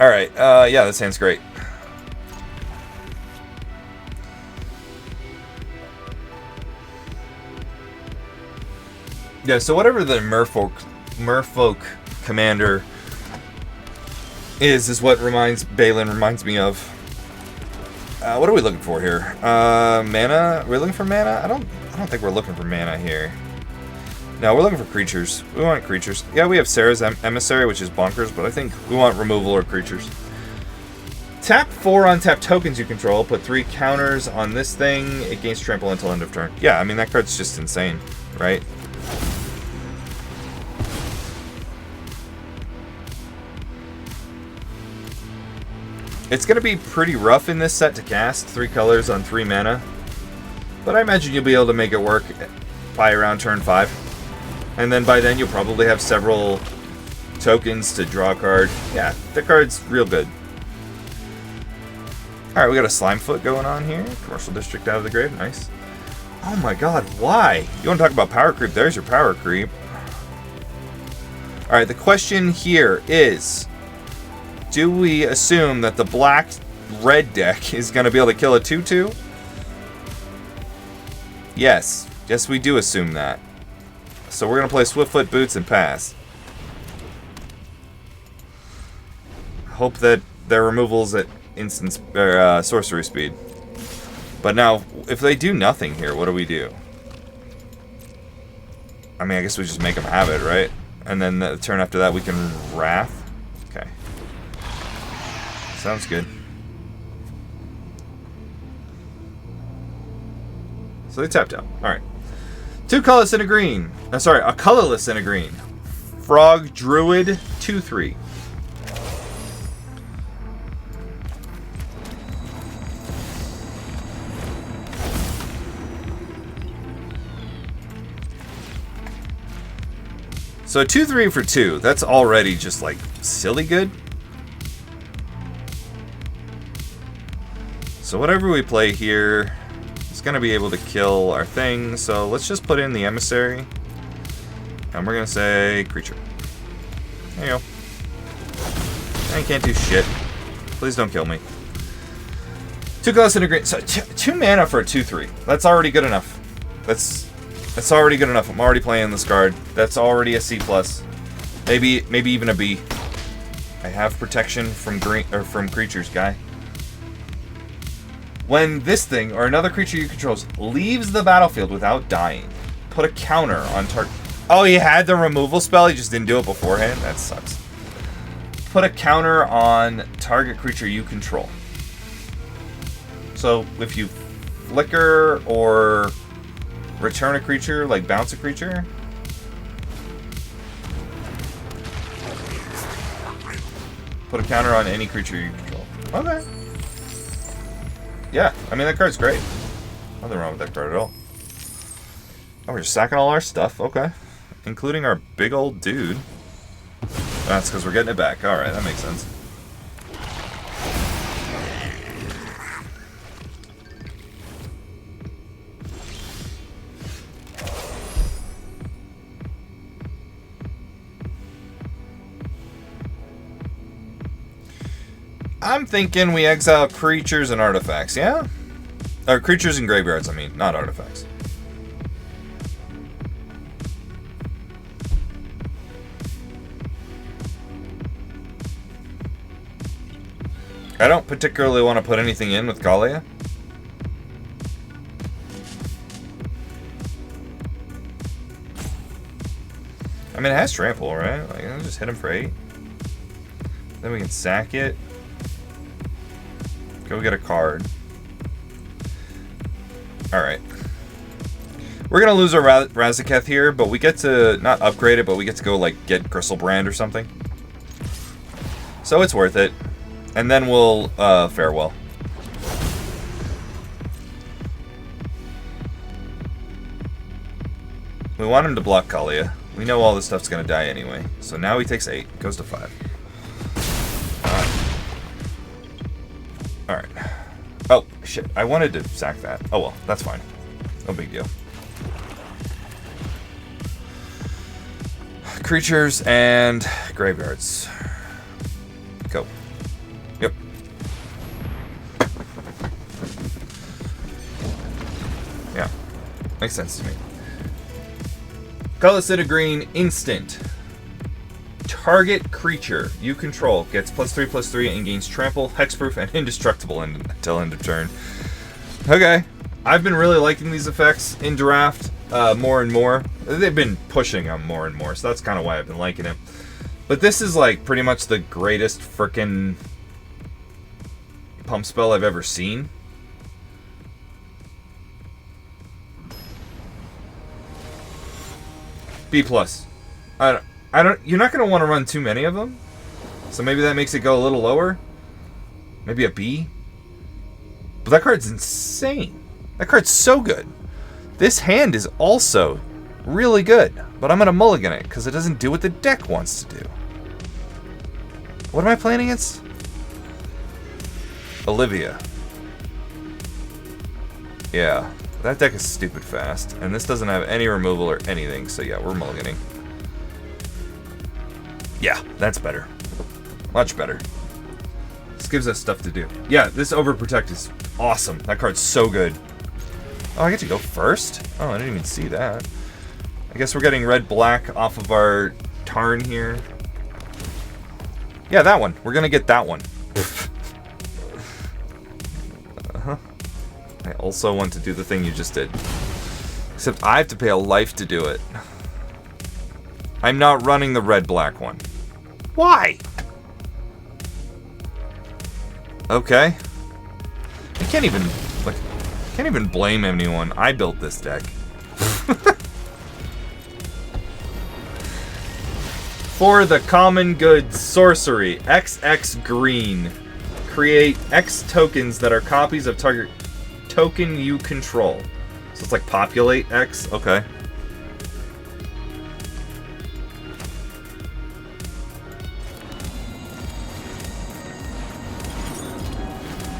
Alright, yeah, that sounds great. Yeah, so whatever the merfolk commander is what Balin reminds me of. What are we looking for here? Mana? Are we looking for mana? I don't think we're looking for mana here. No, we're looking for creatures. We want creatures. Yeah, we have Sarah's Emissary, which is bonkers, but I think we want removal or creatures. Tap 4 untapped tokens you control. Put 3 counters on this thing. It gains trample until end of turn. Yeah, I mean, that card's just insane, right? It's going to be pretty rough in this set to cast 3 colors on 3 mana. But I imagine you'll be able to make it work by around turn 5. And then by then you'll probably have several tokens to draw a card. Yeah, the card's real good. Alright, we got a Slimefoot going on here. Commercial District out of the grave, nice. Oh my god, why? You want to talk about power creep? There's your power creep. Alright, the question here is, do we assume that the black-red deck is going to be able to kill a 2/2? Yes. Yes, we do assume that. So we're going to play Swiftfoot Boots and pass. Hope that their removal's at instant sorcery speed. But now, if they do nothing here, what do we do? I mean, I guess we just make them have it, right? And then the turn after that we can Wrath. Okay. Sounds good. So they tapped out. Alright. 2 colorless and a green. Sorry, a colorless and a green. Frog Druid 2/3. So 2/3 for 2. That's already just like silly good. So whatever we play here, it's going to be able to kill our thing, so let's just put in the Emissary. And we're going to say creature. There you go. I can't do shit. Please don't kill me. 2 colors and a green. So 2 mana for a 2/3. That's already good enough. That's already good enough. I'm already playing this card. That's already a C+. Maybe even a B. I have protection from green or from creatures, guy. When this thing, or another creature you control, leaves the battlefield without dying, put a counter on target. Oh, he had the removal spell, he just didn't do it beforehand? That sucks. Put a counter on target creature you control. So, if you flicker or return a creature, like bounce a creature. Put a counter on any creature you control. Okay. Yeah, I mean, that card's great. Nothing wrong with that card at all. Oh, we're just sacking all our stuff. Okay. Including our big old dude. That's because we're getting it back. Alright, that makes sense. I'm thinking we exile creatures and artifacts, yeah? Or creatures and graveyards, I mean, not artifacts. I don't particularly want to put anything in with Kaalia. I mean, it has trample, right? Like, I'll just hit him for 8. Then we can sack it. Go get a card. Alright. We're gonna lose our Razaketh here, but we get to not upgrade it, but we get to go like get Gristlebrand or something. So it's worth it. And then we'll farewell. We want him to block Kaalia. We know all this stuff's gonna die anyway. So now he takes 8, goes to 5. Alright. Oh, shit. I wanted to sack that. Oh well, that's fine. No big deal. Creatures and graveyards. Go. Yep. Yeah. Makes sense to me. Colorless into green, instant. Target creature you control gets +3/+3 and gains trample, hexproof, and indestructible until end of turn. Okay. I've been really liking these effects in draft more and more. They've been pushing them more and more, so that's kind of why I've been liking it. But this is like pretty much the greatest frickin' pump spell I've ever seen. B+. I don't. You're not gonna want to run too many of them, so maybe that makes it go a little lower. Maybe a B. But that card's insane. That card's so good. This hand is also really good, but I'm gonna mulligan it because it doesn't do what the deck wants to do. What am I playing against? Olivia. Yeah. That deck is stupid fast, and this doesn't have any removal or anything, so yeah, we're mulliganing. Yeah, that's better. Much better. This gives us stuff to do. Yeah, this Overprotect is awesome. That card's so good. Oh, I get to go first? Oh, I didn't even see that. I guess we're getting red-black off of our Tarn here. Yeah, that one. We're gonna get that one. I also want to do the thing you just did. Except I have to pay a life to do it. I'm not running the red-black one. Why? Okay. I can't even blame anyone. I built this deck. For the common good sorcery, XX green. Create X tokens that are copies of target token you control. So it's like populate X. Okay.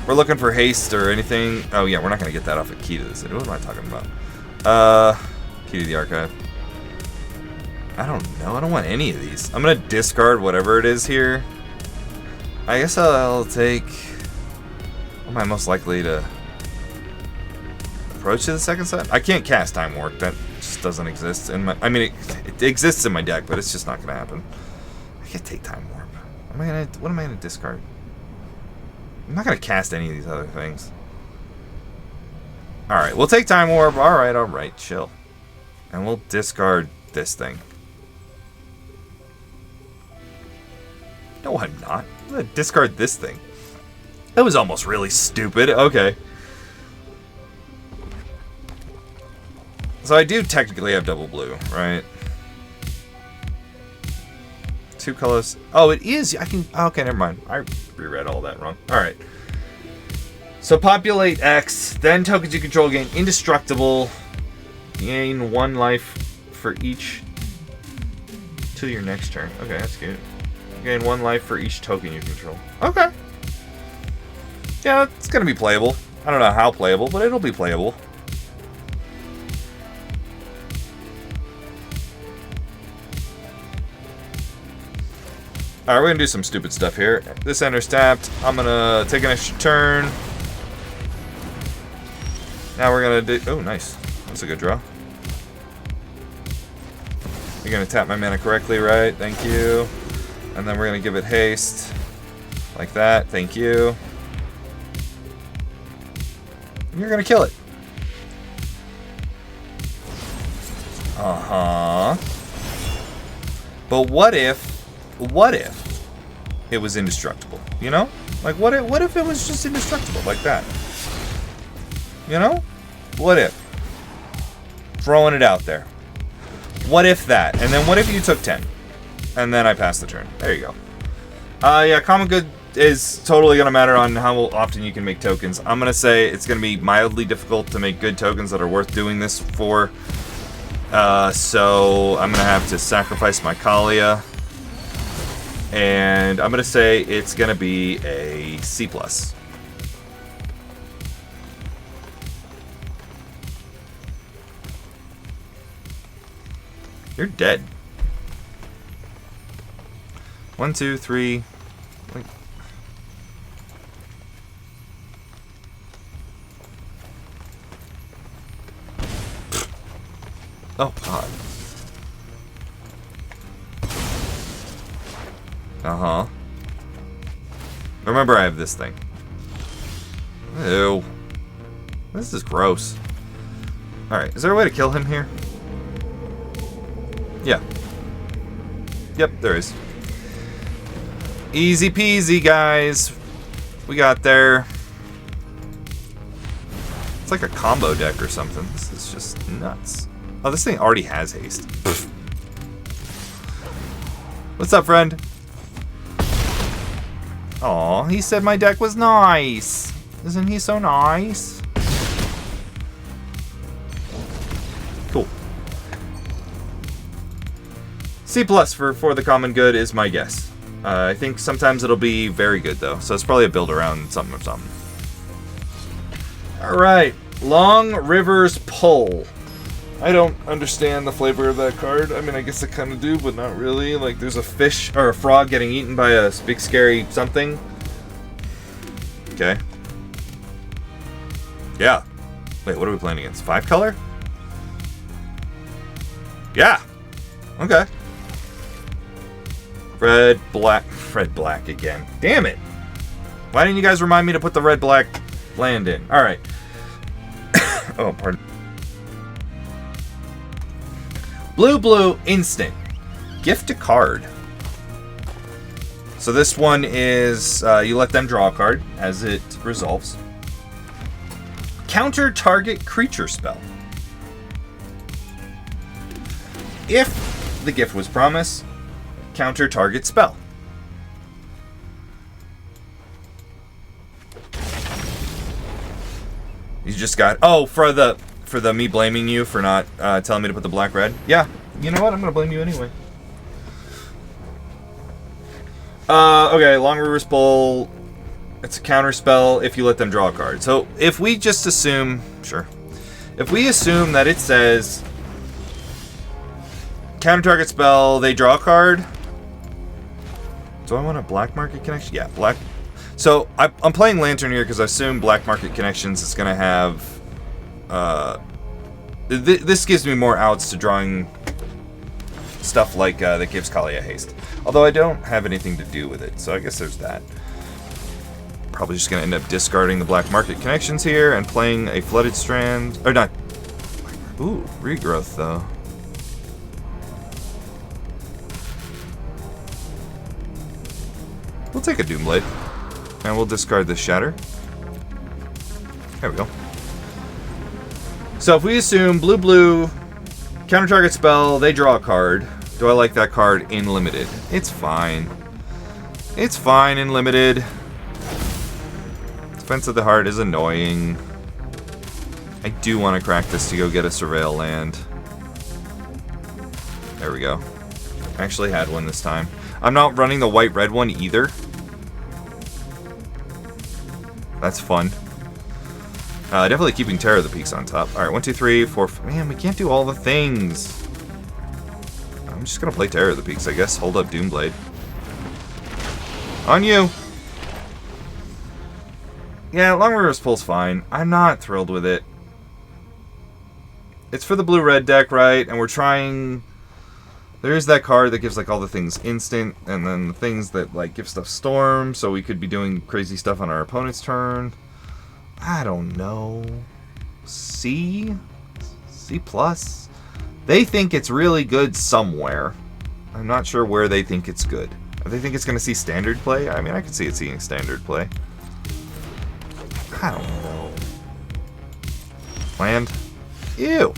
We're looking for haste or anything. Oh yeah, we're not gonna get that off a key to this. What am I talking about? Key to the archive. I don't know. I don't want any of these. I'm gonna discard whatever it is here. I guess I'll take. What am I most likely to approach to the second set? I can't cast Time Warp. That just doesn't exist in my. I mean, it exists in my deck, but it's just not gonna happen. I can't take Time Warp. What am I gonna discard? I'm not gonna cast any of these other things. All right, we'll take Time Warp. All right, chill, and we'll discard this thing. No, I'm not. I'm gonna discard this thing. That was almost really stupid. Okay. So I do technically have double blue, right? Two colors. Oh, it is. I can. Okay, never mind. I reread all that wrong. All right. So populate X, then tokens you control gain indestructible. Gain 1 life for each to your next turn. Okay, that's good. Gain 1 life for each token you control. Okay. Yeah, it's gonna be playable. I don't know how playable, but it'll be playable. Alright, we're gonna do some stupid stuff here. This enter's tapped. I'm gonna take an extra turn. Now we're gonna do. Oh, nice. That's a good draw. You're gonna tap my mana correctly, right? Thank you. And then we're gonna give it haste. Like that. Thank you. And you're gonna kill it. Uh-huh. But what if it was indestructible? You know? Like, what if it was just indestructible like that? You know? What if? Throwing it out there. What if that? And then what if you took 10? And then I passed the turn. There you go. Yeah, common good is totally going to matter on how often you can make tokens. I'm going to say it's going to be mildly difficult to make good tokens that are worth doing this for. So I'm going to have to sacrifice my Kaalia. And I'm going to say it's going to be a C+. You're dead. 1, 2, 3. Like, Oh, God. Uh-huh. Remember, I have this thing. Ew. This is gross. Alright, is there a way to kill him here? Yeah. Yep, there is. Easy peasy, guys. We got there. It's like a combo deck or something. This is just nuts. Oh, this thing already has haste. What's up, friend? Aw, he said my deck was nice. Isn't he so nice? Cool. C+ for the common good is my guess. I think sometimes it'll be very good, though. So it's probably a build around something or something. Alright. Long River's Pull. I don't understand the flavor of that card. I mean, I guess I kind of do, but not really. Like, there's a fish or a frog getting eaten by a big scary something. Okay. Yeah. Wait, what are we playing against? 5-color? Yeah. Okay. Red, black again. Damn it. Why didn't you guys remind me to put the red, black land in? Alright. Oh, pardon. Blue instant. Gift a card. So this one is you let them draw a card as it resolves. Counter target creature spell. If the gift was promised, counter target spell. You just got for the me blaming you for not telling me to put the black red. Yeah, you know what? I'm gonna blame you anyway. Okay, Long River's Pull. It's a counter spell if you let them draw a card. So if we just assume, sure, if we assume that it says counter target spell, they draw a card. Do I want a black market connection? Yeah, black. So I'm playing Lantern here because I assume black market connections is gonna have. This gives me more outs to drawing stuff like that gives Kaalia haste. Although I don't have anything to do with it, so I guess there's that. Probably just going to end up discarding the black market connections here and playing a Flooded Strand. Or not. Ooh, Regrowth, though. We'll take a Doomblade. And we'll discard the Shatter. There we go. So if we assume blue, counter target spell, they draw a card. Do I like that card in limited? It's fine. It's fine in limited. Defense of the Heart is annoying. I do want to crack this to go get a Surveil land. There we go. I actually had one this time. I'm not running the white-red one either. That's fun. Definitely keeping Terror of the Peaks on top. Alright, 1, 2, 3, 4. Man, we can't do all the things. I'm just gonna play Terror of the Peaks, I guess. Hold up Doomblade. On you! Yeah, Long River's Pull's fine. I'm not thrilled with it. It's for the blue-red deck, right? And we're trying... There is that card that gives, like, all the things instant, and then the things that, like, give stuff storm, so we could be doing crazy stuff on our opponent's turn. I don't know. C? C+? They think it's really good somewhere. I'm not sure where they think it's good. They think it's going to see standard play? I mean, I could see it seeing standard play. I don't know. Land? Ew.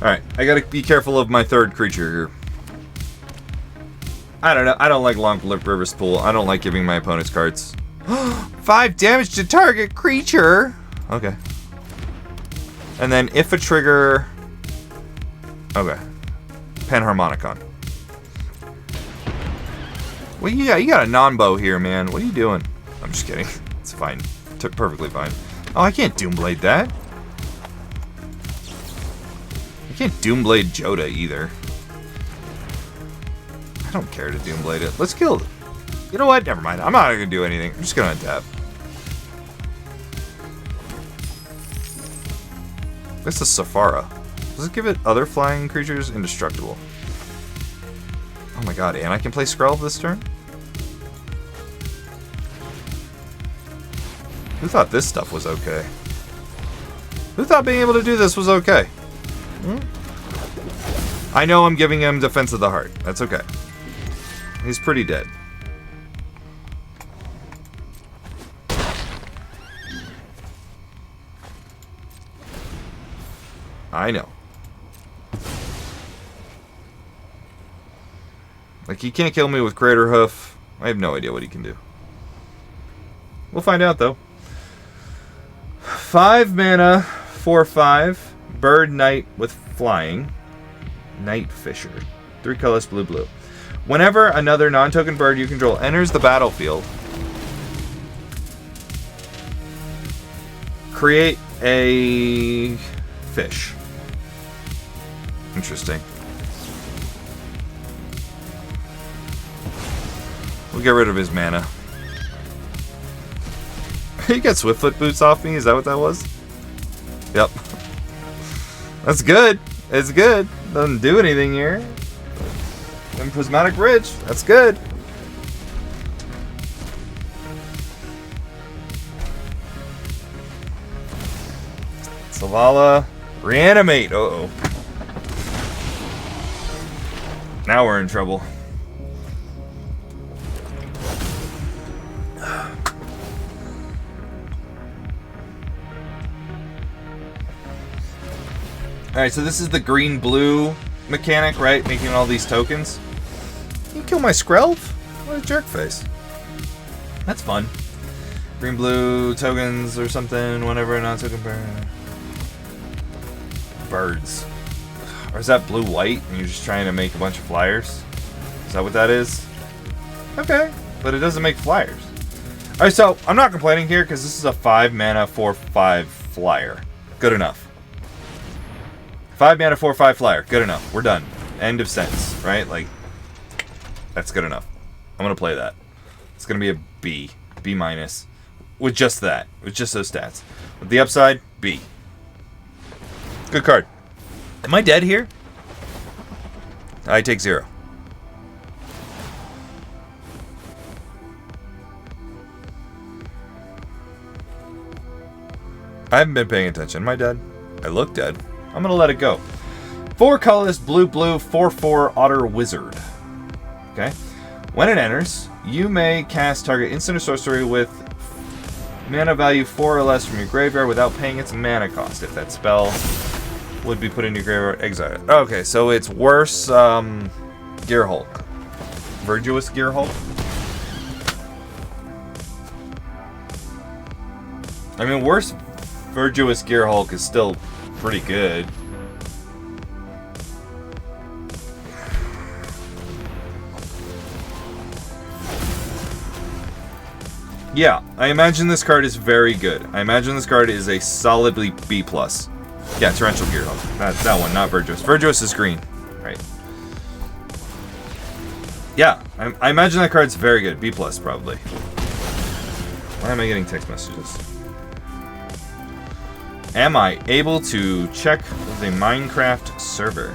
Alright, I gotta be careful of my third creature here. I don't know, I don't like Long River's Pull. I don't like giving my opponent's cards. 5 damage to target creature! Okay. And then if a trigger... Okay. Panharmonicon. Well, you got a non-bow here, man. What are you doing? I'm just kidding. It's fine. Perfectly fine. Oh, I can't Doomblade that. I can't Doomblade Joda either. I don't care to Doomblade it. Let's kill it. You know what? Never mind. I'm not going to do anything. I'm just going to untap. This is Safara. Does it give it other flying creatures? Indestructible. Oh my god, and I can play Skrull this turn? Who thought this stuff was okay? Who thought being able to do this was okay? I know I'm giving him Defense of the Heart. That's okay. He's pretty dead. I know. Like, he can't kill me with Crater Hoof. I have no idea what he can do. We'll find out, though. 5 mana, 4/5. Bird Knight with flying. Night Fisher. 3 colors, blue, blue. Whenever another non-token bird you control enters the battlefield, create a fish. Interesting. We'll get rid of his mana. He got Swiftfoot boots off me? Is that what that was? Yep. That's good. It's good. Doesn't do anything here. And Prismatic Bridge. That's good. Selvala. Reanimate. Uh-oh. Now we're in trouble. Alright, so this is the green-blue mechanic, right? Making all these tokens. You kill my Skrelv? What a jerk face. That's fun. Green-blue tokens or something, whenever a non-token bird. Birds. Or is that blue-white and you're just trying to make a bunch of flyers? Is that what that is? Okay, but it doesn't make flyers. Alright, so I'm not complaining here because this is a 5 mana 4/5 flyer. Good enough. 5 mana 4/5 flyer. Good enough. We're done. End of sentence, right? Like, that's good enough. I'm gonna play that. It's gonna be a B. B minus. With just that. With just those stats. With the upside, B. Good card. Am I dead here? I take 0. I haven't been paying attention. Am I dead? I look dead. I'm gonna let it go. 4 colors, blue, blue, 4/4 Otter Wizard. Okay. When it enters, you may cast target instant or sorcery with mana value 4 or less from your graveyard without paying its mana cost. If that spell would be put in your graveyard, exile it. Okay, so it's worse. Gear Hulk. Virtuous Gear Hulk. I mean, worse. Virtuous Gear Hulk is still pretty good. Yeah, I imagine this card is very good. I imagine this card is a solidly B+. Yeah, Torrential Gear Hulk. That one, not Virtuous. Virtuous is green. Right. Yeah, I imagine that card's very good. B+, probably. Why am I getting text messages? Am I able to check with a Minecraft server?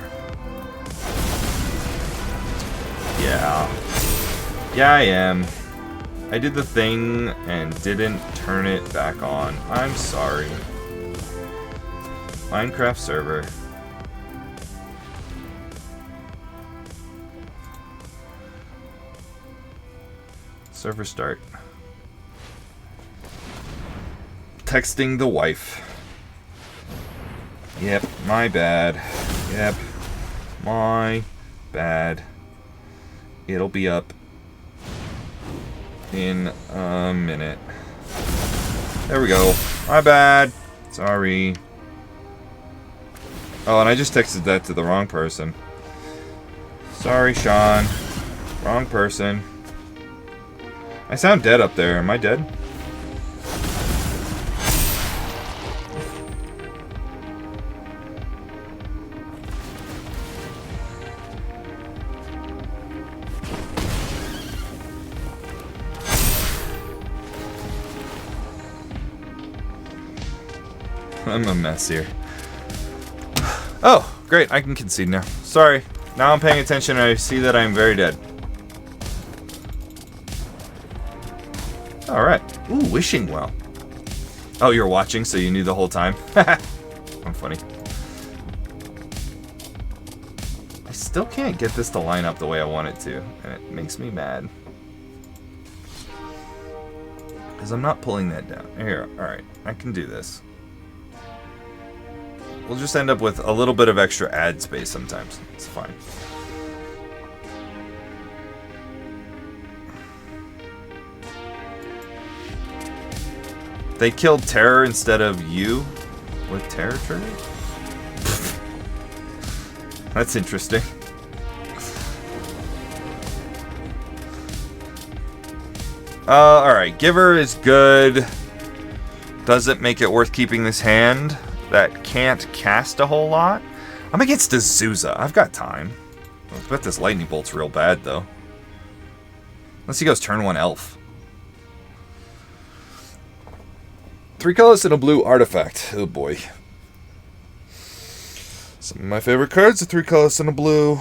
Yeah. Yeah, I am. I did the thing and didn't turn it back on. I'm sorry. Minecraft server. Server start. Texting the wife. Yep, my bad. Yep, my bad. It'll be up in a minute. There we go. My bad. Sorry. Oh, and I just texted that to the wrong person. Sorry, Sean. Wrong person. I sound dead up there. Am I dead? I'm a mess here. Oh, great. I can concede now. Sorry. Now I'm paying attention and I see that I'm very dead. Alright. Ooh, wishing well. Oh, you're watching, so you knew the whole time? I'm funny. I still can't get this to line up the way I want it to, and it makes me mad. Because I'm not pulling that down. Here, alright. I can do this. We'll just end up with a little bit of extra ad space sometimes. It's fine. They killed Terror instead of you with Terror trigger? That's interesting. Alright. Giver is good. Doesn't make it worth keeping this hand. That can't cast a whole lot. I'm against Azusa. I've got time. I bet this lightning bolt's real bad, though. Unless he goes turn 1 elf. 3 colors and a blue artifact. Oh boy. Some of my favorite cards are 3 colors and a blue.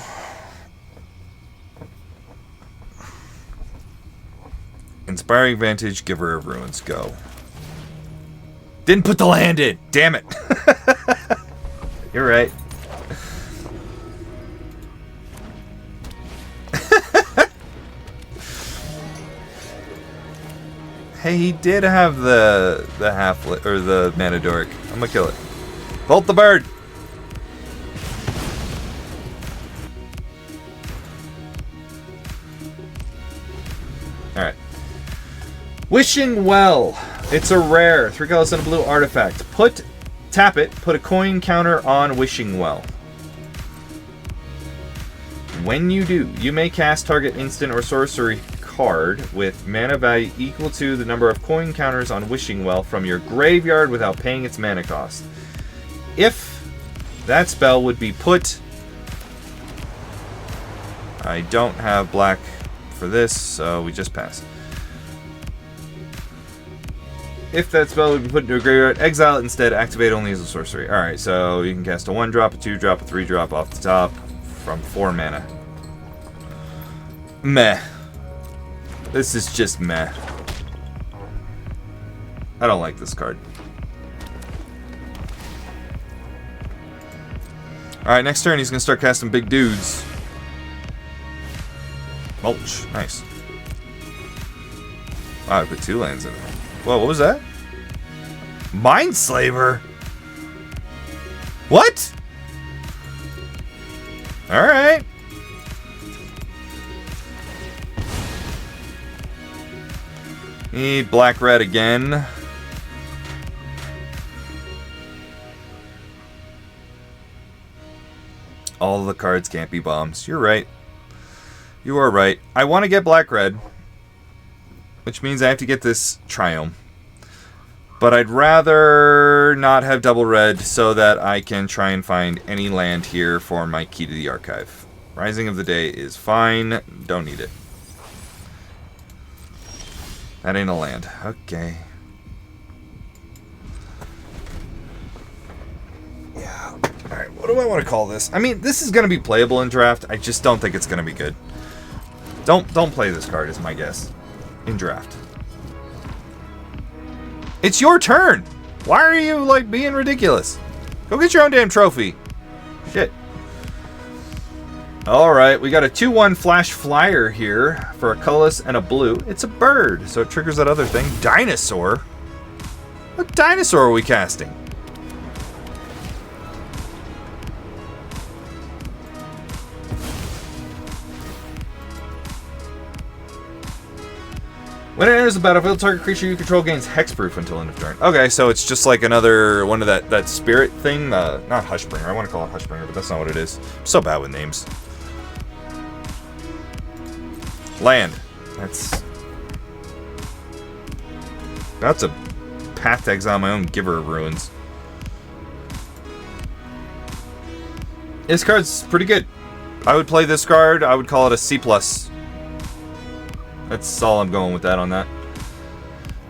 Inspiring Vantage, Giver of Ruins. Go. Didn't put the land in. Damn it. You're right. Hey, he did have the or the Manadoric. I'm gonna kill it. Bolt the bird. All right. Wishing Well. It's a rare. 3 colors and a blue artifact. Tap it. Put a coin counter on Wishing Well. When you do, you may cast target instant or sorcery card with mana value equal to the number of coin counters on Wishing Well from your graveyard without paying its mana cost. If that spell would be put... I don't have black for this, so we just pass. If that spell would be put into a graveyard, exile it instead, activate only as a sorcery. Alright, so you can cast a 1-drop, a 2-drop, a 3-drop off the top from 4 mana. Meh. This is just meh. I don't like this card. Alright, next turn he's going to start casting big dudes. Mulch. Nice. Wow, I put 2 lands in there. Whoa, what was that? Mindslaver? What? Alright. Need black-red again. All the cards can't be bombs. You're right. You are right. I want to get black-red, which means I have to get this Triome. But I'd rather not have double red so that I can try and find any land here for my Key to the Archive. Rising of the Day is fine. Don't need it. That ain't a land. Okay. Yeah. Alright, what do I want to call this? I mean, this is going to be playable in draft. I just don't think it's going to be good. Don't play this card is my guess. In draft. It's your turn! Why are you, like, being ridiculous? Go get your own damn trophy. Shit. Alright, we got a 2-1 flash flyer here for a colorless and a blue. It's a bird, so it triggers that other thing. Dinosaur? What dinosaur are we casting? When it enters the battlefield, target creature you control gains hexproof until end of turn. Okay, so it's just like another one of that spirit thing. Not Hushbringer. I want to call it Hushbringer, but that's not what it is. I'm so bad with names. Land. That's a path to exile my own Giver of Ruins. This card's pretty good. I would play this card. I would call it a C+. That's all I'm going with that on that.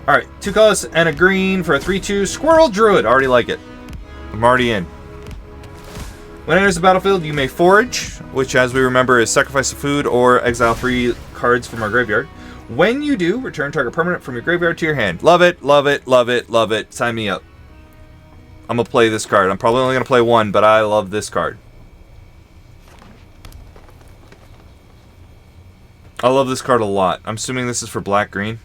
Alright, 2 colors and a green for a 3-2 Squirrel Druid. Already like it. I'm already in. When it enters the battlefield, you may forage, which, as we remember, is sacrifice of food or exile 3 cards from our graveyard. When you do, return target permanent from your graveyard to your hand. Love it, love it, love it, love it. Sign me up. I'm going to play this card. I'm probably only going to play one, but I love this card. I love this card a lot. I'm assuming this is for black-green.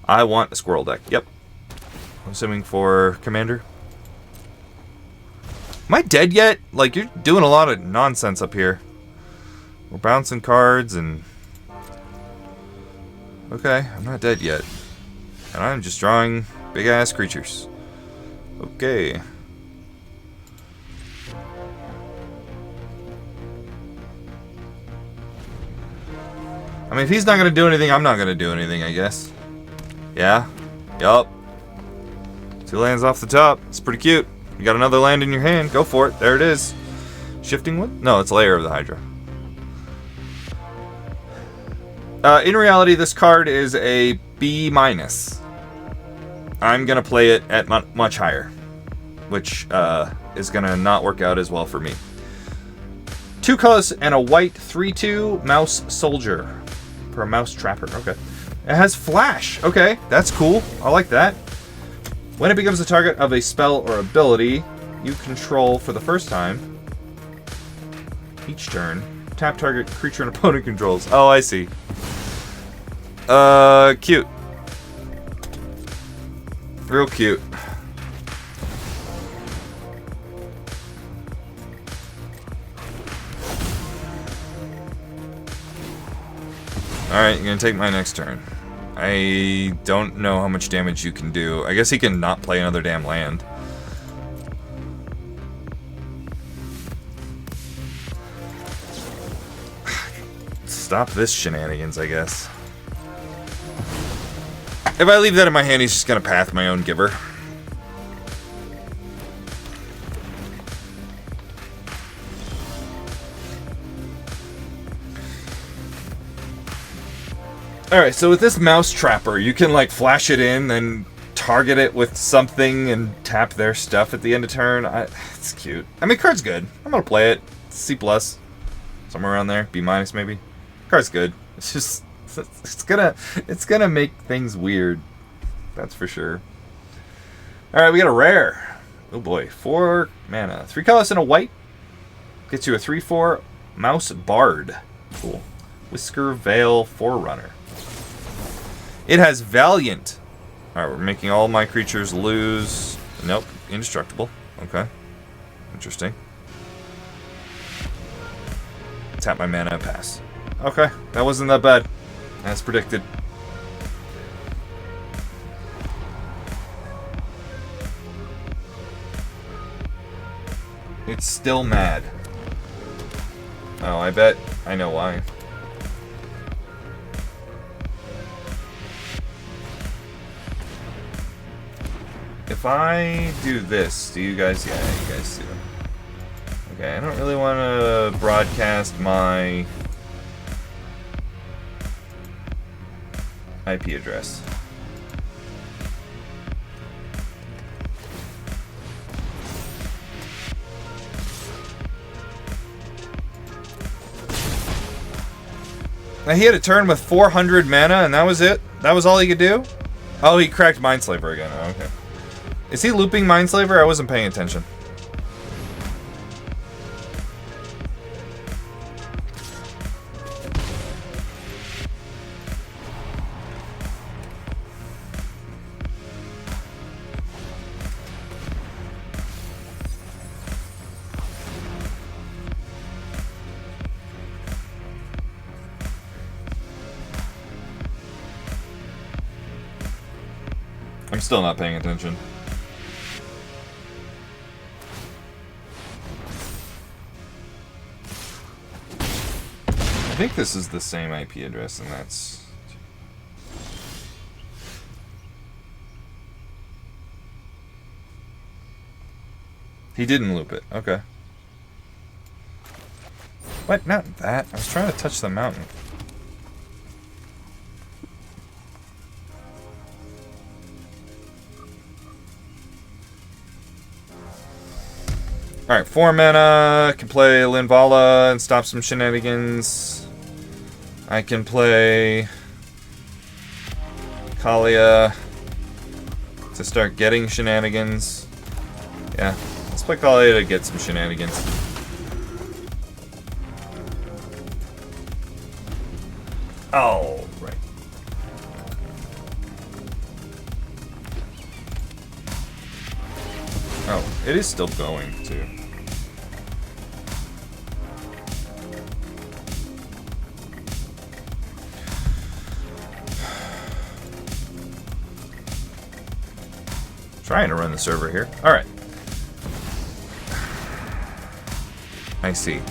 I want a squirrel deck. Yep. I'm assuming for commander. Am I dead yet? Like, you're doing a lot of nonsense up here. We're bouncing cards and... Okay, I'm not dead yet. And I'm just drawing big-ass creatures. Okay. I mean, if he's not going to do anything, I'm not going to do anything, I guess. Yeah? Yup. 2 lands off the top. It's pretty cute. You got another land in your hand. Go for it. There it is. Shifting Wood? No, it's Lair of the Hydra. In reality, this card is a B-. I'm going to play it at much higher, which is going to not work out as well for me. 2 colors and a white 3/2 Mouse Soldier. For a Mouse Trapper. Okay. It has Flash. Okay, that's cool. I like that. When it becomes the target of a spell or ability you control for the first time, each turn, tap target creature an opponent controls. Oh, I see. Cute. Real cute. Alright, you're gonna take my next turn. I don't know how much damage you can do. I guess he can not play another damn land. Stop this shenanigans, I guess. If I leave that in my hand, he's just gonna path my own giver. Alright, so with this Mouse Trapper, you can, like, flash it in, then target it with something and tap their stuff at the end of turn. It's cute. I mean, card's good. I'm gonna play it. C+. Somewhere around there. B- maybe. Card's good. It's just... It's gonna make things weird. That's for sure. Alright, we got a rare. Oh boy. 4 mana. 3 colors and a white. Gets you a 3/4 Mouse Bard. Cool. Whisker Veil Forerunner. It has Valiant. Alright, we're making all my creatures lose. Nope. Indestructible. Okay. Interesting. Tap my mana, pass. Okay. That wasn't that bad. As predicted. It's still mad. Oh, I bet I know why. If I do this, do you guys... Yeah, you guys do. Okay, I don't really want to broadcast my IP address. Now, he had a turn with 400 mana, and that was it? That was all he could do? Oh, he cracked Mindslaver again. Oh, okay. Is he looping Mindslaver? I wasn't paying attention. I'm still not paying attention. I think this is the same IP address, and that's... He didn't loop it. Okay. What? Not that. I was trying to touch the mountain. Alright, 4 mana. Can play Linvala and stop some shenanigans. I can play Kaalia to start getting shenanigans. Yeah, let's play Kaalia to get some shenanigans. Oh, right. Oh, it is still going, too. Trying to run the server here. Alright. I see.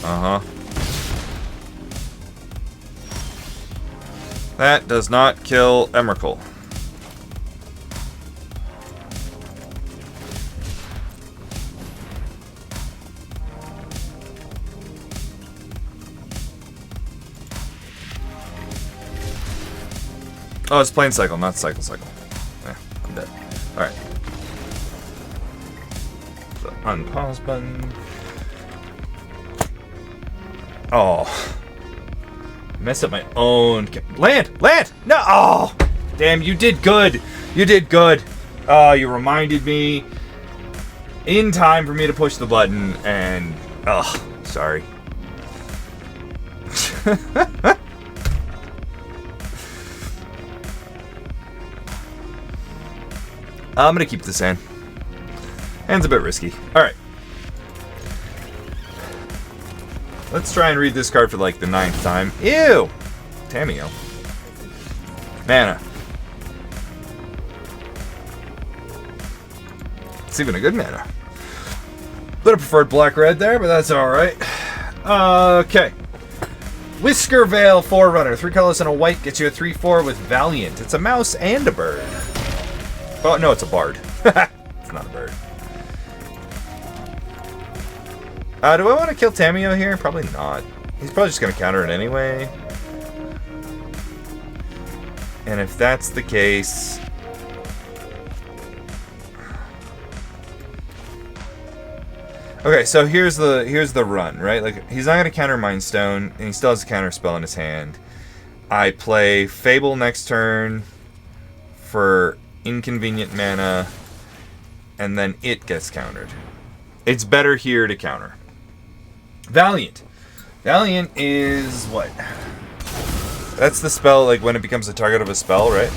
Uh-huh. That does not kill Emrakul. Oh, it's plain cycle, not cycle. Yeah, I'm dead. Alright. The unpause button. Oh. Messed up my own... Land! Land! No! Oh! Damn, you did good. You did good. You reminded me in time for me to push the button, and... Oh, sorry. I'm gonna keep this hand. Hand's a bit risky. Alright. Let's try and read this card for like the 9th time. Ew! Tameo. Mana. It's even a good mana. Would have preferred black-red there, but that's alright. Okay. Whisker Veil Forerunner. 3 colors and a white gets you a 3/4 with Valiant. It's a mouse and a bird. Oh, no, it's a bard. It's not a bird. Do I want to kill Tameo here? Probably not. He's probably just going to counter it anyway. And if that's the case... Okay, so here's the run, right? Like, he's not going to counter Mind Stone, and he still has a counter spell in his hand. I play Fable next turn for inconvenient mana, and then it gets countered. It's better here to counter. Valiant. Valiant is what? That's the spell, like, when it becomes the target of a spell, right?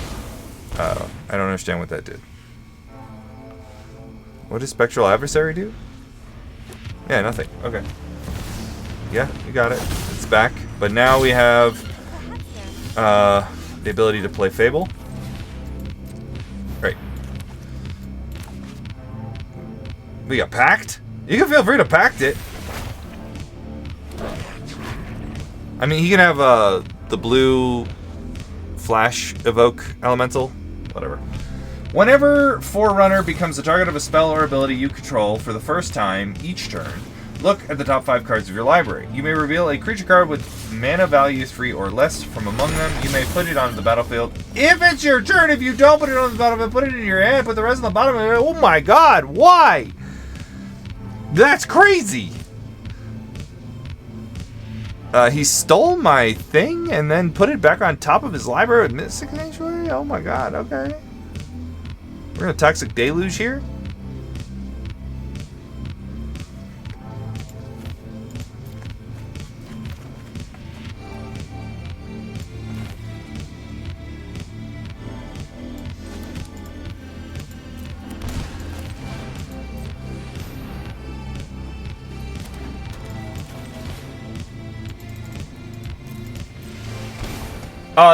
I don't understand what that did. What does Spectral Adversary do? Yeah, nothing. Okay. Yeah, you got it. It's back. But now we have the ability to play Fable. Right. We got Pact? You can feel free to Pact it. I mean, he can have the blue Flash Evoke Elemental. Whatever. Whenever Forerunner becomes the target of a spell or ability you control for the first time each turn, look at the top 5 cards of your library. You may reveal a creature card with mana value 3 or less from among them. You may put it onto the battlefield. If it's your turn, if you don't put it on the battlefield, put it in your hand, put the rest on the bottom of it. Oh my god, why? That's crazy! He stole my thing and then put it back on top of his library with Mystic Sanctuary? Oh my god, okay. We're gonna Toxic Deluge here?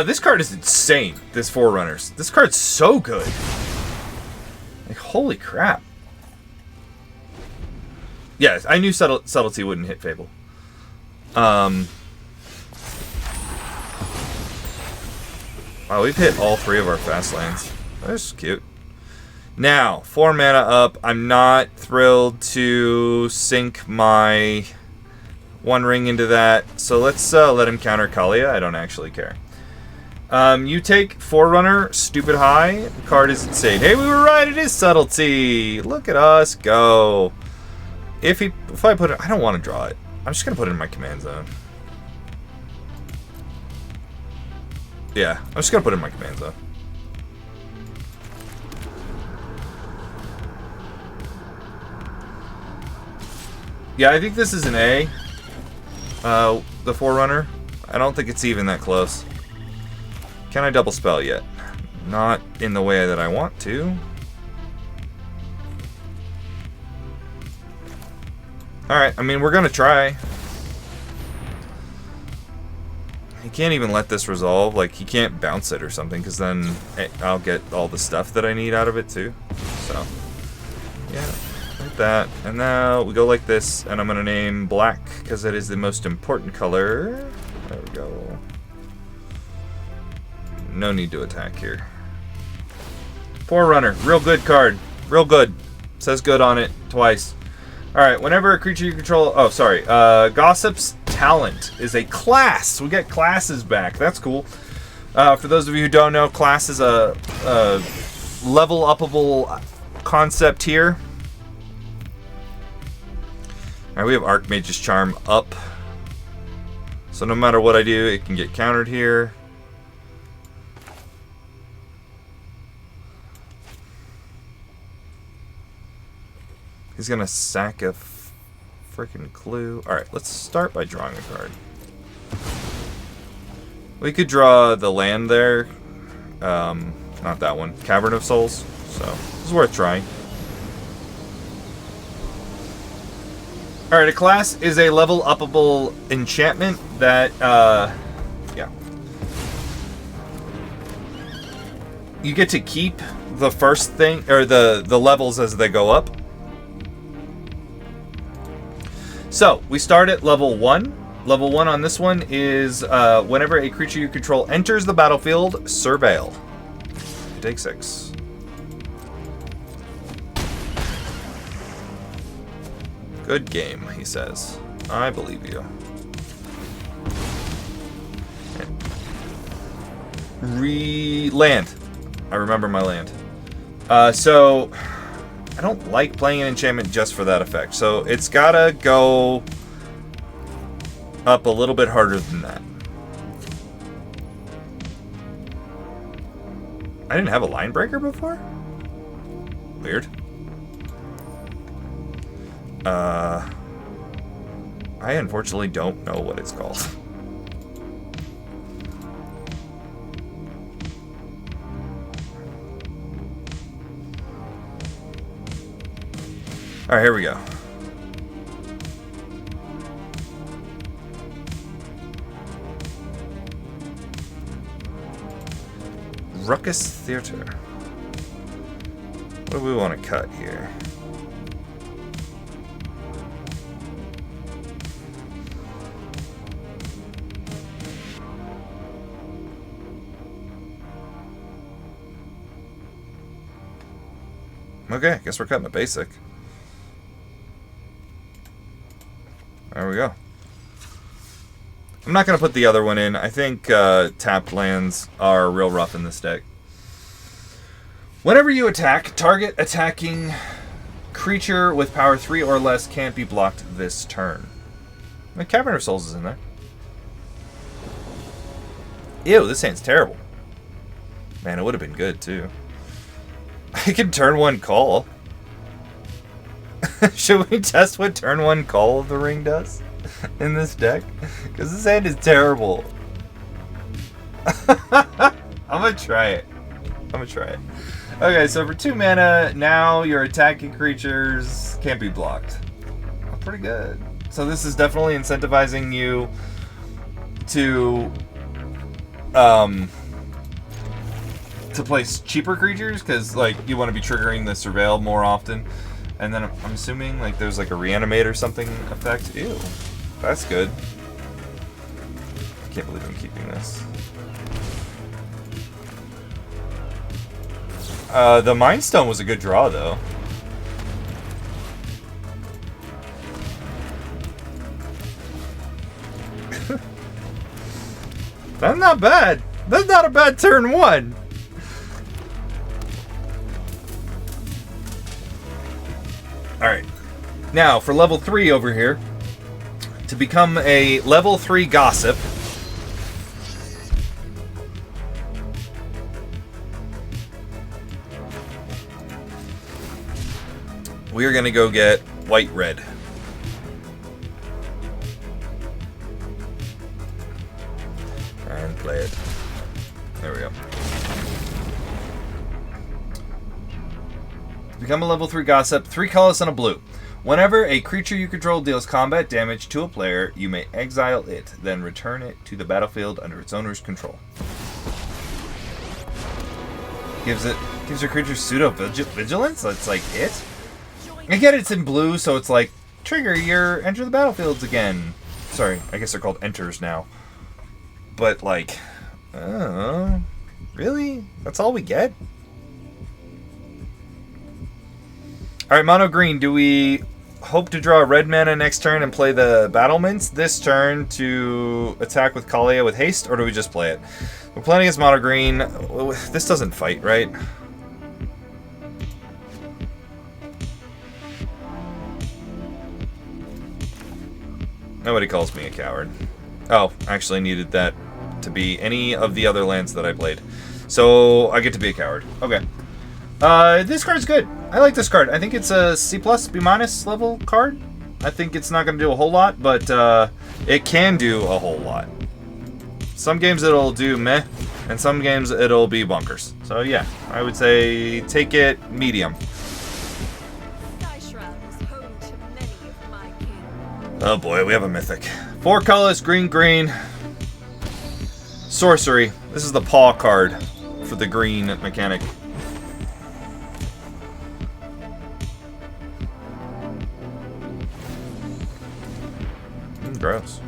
This card is insane, this Forerunners. This card's so good. Like, holy crap. Yes, I knew Subtlety wouldn't hit Fable. Wow, we've hit all 3 of our fast lands. That's cute. Now, 4 mana up. I'm not thrilled to sink my 1 ring into that. So let's let him counter Kaalia. I don't actually care. You take Forerunner, stupid high. The card is insane. Hey, we were right. It is subtlety. Look at us go. If I put it, I don't want to draw it. I'm just gonna put it in my command zone. Yeah, I'm just gonna put it in my command zone. Yeah, I think this is an A. The Forerunner. I don't think it's even that close. Can I double spell yet? Not in the way that I want to. Alright, I mean, we're gonna try. He can't even let this resolve. Like, he can't bounce it or something, because then I'll get all the stuff that I need out of it, too. So, yeah, like that. And now we go like this, and I'm gonna name black, because it is the most important color. There we go. No need to attack here. Forerunner, real good card. Real good. Says good on it twice. Alright, whenever a creature you control... Oh, sorry. Gossip's Talent is a class. We get classes back. That's cool. For those of you who don't know, class is a level-upable concept here. Alright, we have Archmage's Charm up. So no matter what I do, it can get countered here. He's gonna sack a freaking clue. Alright, let's start by drawing a card. We could draw the land there. Not that one. Cavern of Souls. So, it's worth trying. Alright, a class is a level upable enchantment that, yeah. You get to keep the first thing, or the levels as they go up. So, we start at level 1. Level 1 on this one is whenever a creature you control enters the battlefield, surveil. Take 6. Good game, he says. I believe you. Land. I remember my land. So... I don't like playing an enchantment just for that effect, so it's gotta go up a little bit harder than that. I didn't have a line breaker before? Weird. I unfortunately don't know what it's called. Alright, here we go. Ruckus Theater. What do we want to cut here? Okay, I guess we're cutting a basic. There we go. I'm not going to put the other one in. I think tapped lands are real rough in this deck. Whenever you attack, target attacking creature with power 3 or less can't be blocked this turn. The Cavern of Souls is in there. Ew, this hand's terrible. Man, it would have been good, too. I can turn 1 call. Should we test what turn 1 call of the ring does in this deck? Because this hand is terrible. I'm gonna try it. Okay, so for 2 mana, now your attacking creatures can't be blocked. Pretty good. So this is definitely incentivizing you to place cheaper creatures, because like you want to be triggering the surveil more often. And then I'm assuming like there's like a reanimate or something effect. Ew. That's good. I can't believe I'm keeping this. The Mind Stone was a good draw, though. That's not bad. That's not a bad turn 1. Alright. Now, for level 3 over here. To become a level 3 Gossip. We are going to go get white-red. And play it. There we go. To become a level 3 Gossip, 3 colors and a blue. Whenever a creature you control deals combat damage to a player, you may exile it, then return it to the battlefield under its owner's control. Gives your creature pseudo-vigilance? That's like it? I get it's in blue, so it's like, trigger your enter the battlefields again. Sorry, I guess they're called enters now. But like, really? That's all we get? Alright, mono green, do we hope to draw a red mana next turn and play the battlements this turn to attack with Kaalia with haste, or do we just play it? We're playing against mono green. This doesn't fight, right? Nobody calls me a coward. Oh, actually needed that to be any of the other lands that I played. So I get to be a coward. Okay. This card's good. I like this card. I think it's a C+, B- level card. I think it's not going to do a whole lot, but it can do a whole lot. Some games it'll do meh, and some games it'll be bonkers. So yeah, I would say take it medium. Oh boy, we have a mythic. 4 colors, green, green. Sorcery. This is the paw card for the green mechanic. Gross.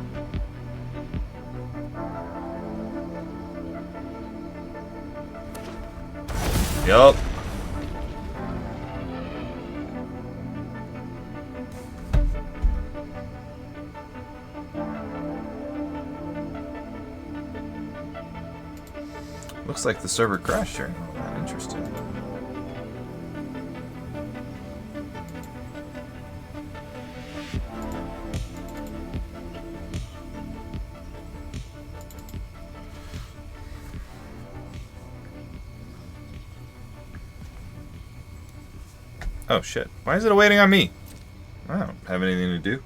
Yup. Looks like the server crashed here. Interesting. Oh shit. Why is it waiting on me? I don't have anything to do.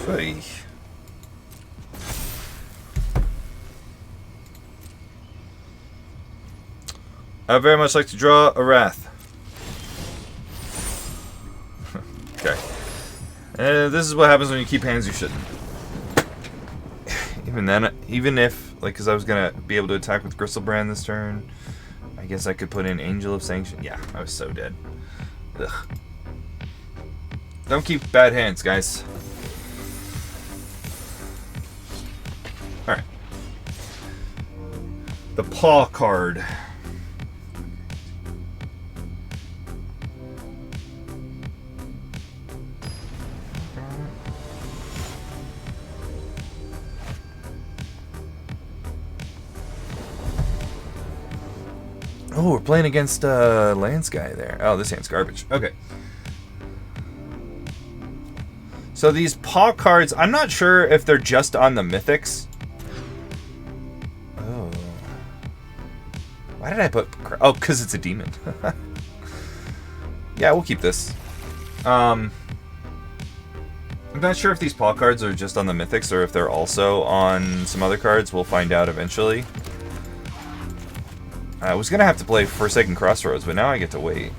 Fuddy. I would very much like to draw a Wrath. Okay. This is what happens when you keep hands you shouldn't. Even then, even if, like, because I was going to be able to attack with Gristlebrand this turn, I guess I could put in Angel of Sanction. Yeah, I was so dead. Ugh. Don't keep bad hands, guys. Alright. The paw card. Oh, we're playing against Lance guy there. Oh, this hand's garbage. Okay. So these paw cards, I'm not sure if they're just on the mythics. Oh. Why did I put... Oh, because it's a demon. Yeah, we'll keep this. I'm not sure if these paw cards are just on the mythics or if they're also on some other cards. We'll find out eventually. I was going to have to play Forsaken Crossroads, but now I get to wait.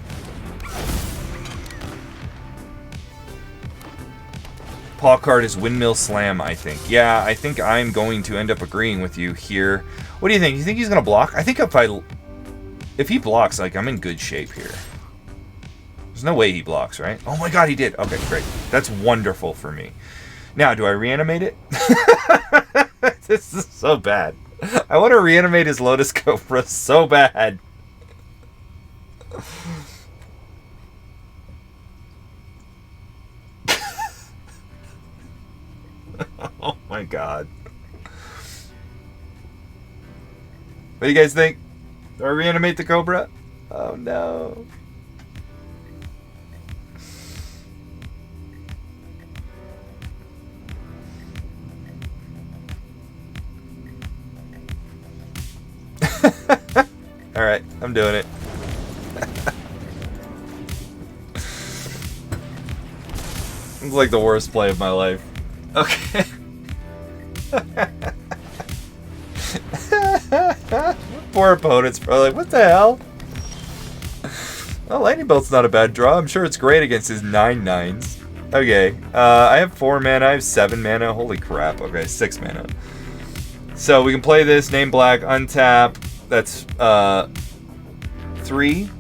Paw card is Windmill Slam, I think. Yeah, I think I'm going to end up agreeing with you here. What do you think? You think he's going to block? I think if he blocks, like, I'm in good shape here. There's no way he blocks, right? Oh my god, he did. Okay, great. That's wonderful for me. Now, do I reanimate it? This is so bad. I want to reanimate his Lotus Cobra so bad. Oh my god. What do you guys think? Do I reanimate the Cobra? Oh no. Alright, I'm doing it. It's like the worst play of my life. Okay. Poor opponents probably like, what the hell? Well, Lightning Bolt's not a bad draw. I'm sure it's great against his 9/9s. Okay, I have 4 mana, I have 7 mana. Holy crap, okay, 6 mana. So we can play this, name black, untap. That's 3,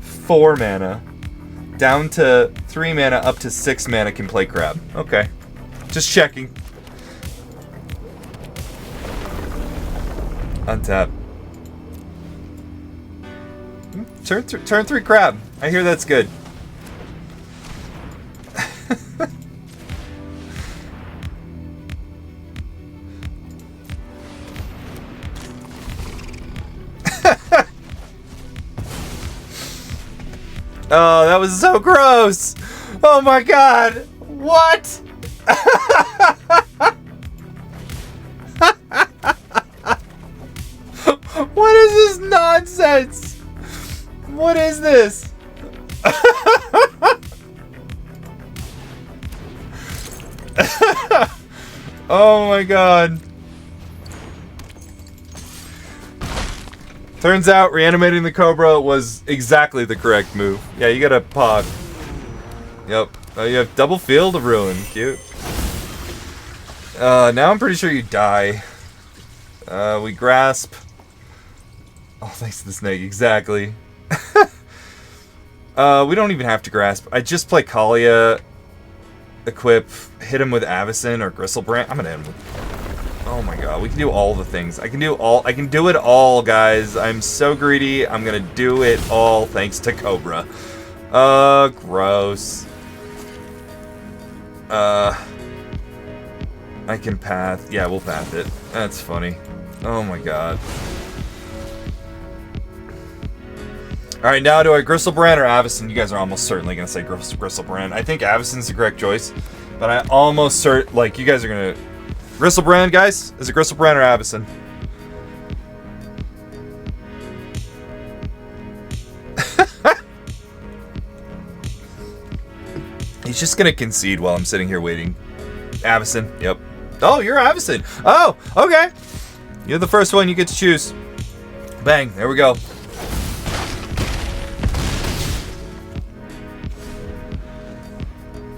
4 mana. Down to 3 mana, up to 6 mana can play crab. Okay. Just checking. Untap. Turn 3 crab. I hear that's good. Oh, that was so gross. Oh my god. What? What is this nonsense? What is this? Oh my god. Turns out reanimating the Cobra was exactly the correct move. Yeah, you got a Pog. Yep. You have double Field of Ruin. Cute. Now I'm pretty sure you die. We grasp. Oh, thanks to the snake. Exactly. We don't even have to grasp. I just play Kaalia, equip, hit him with Avacyn or Gristlebrand. I'm gonna hit him with... Oh my god, we can do all the things. I can do it all, guys. I'm so greedy. I'm gonna do it all thanks to Cobra. Gross. I can path. Yeah, we'll path it. That's funny. Oh my god. Alright, now do I Gristlebrand or Avacyn? You guys are almost certainly gonna say Gristlebrand. I think Avacyn's the correct choice, but I almost like, you guys are gonna... Gristlebrand, guys? Is it Gristlebrand or Avacyn? He's just gonna concede while I'm sitting here waiting. Avacyn, yep. Oh, you're Avacyn. Oh, okay. You're the first one, you get to choose. Bang, there we go.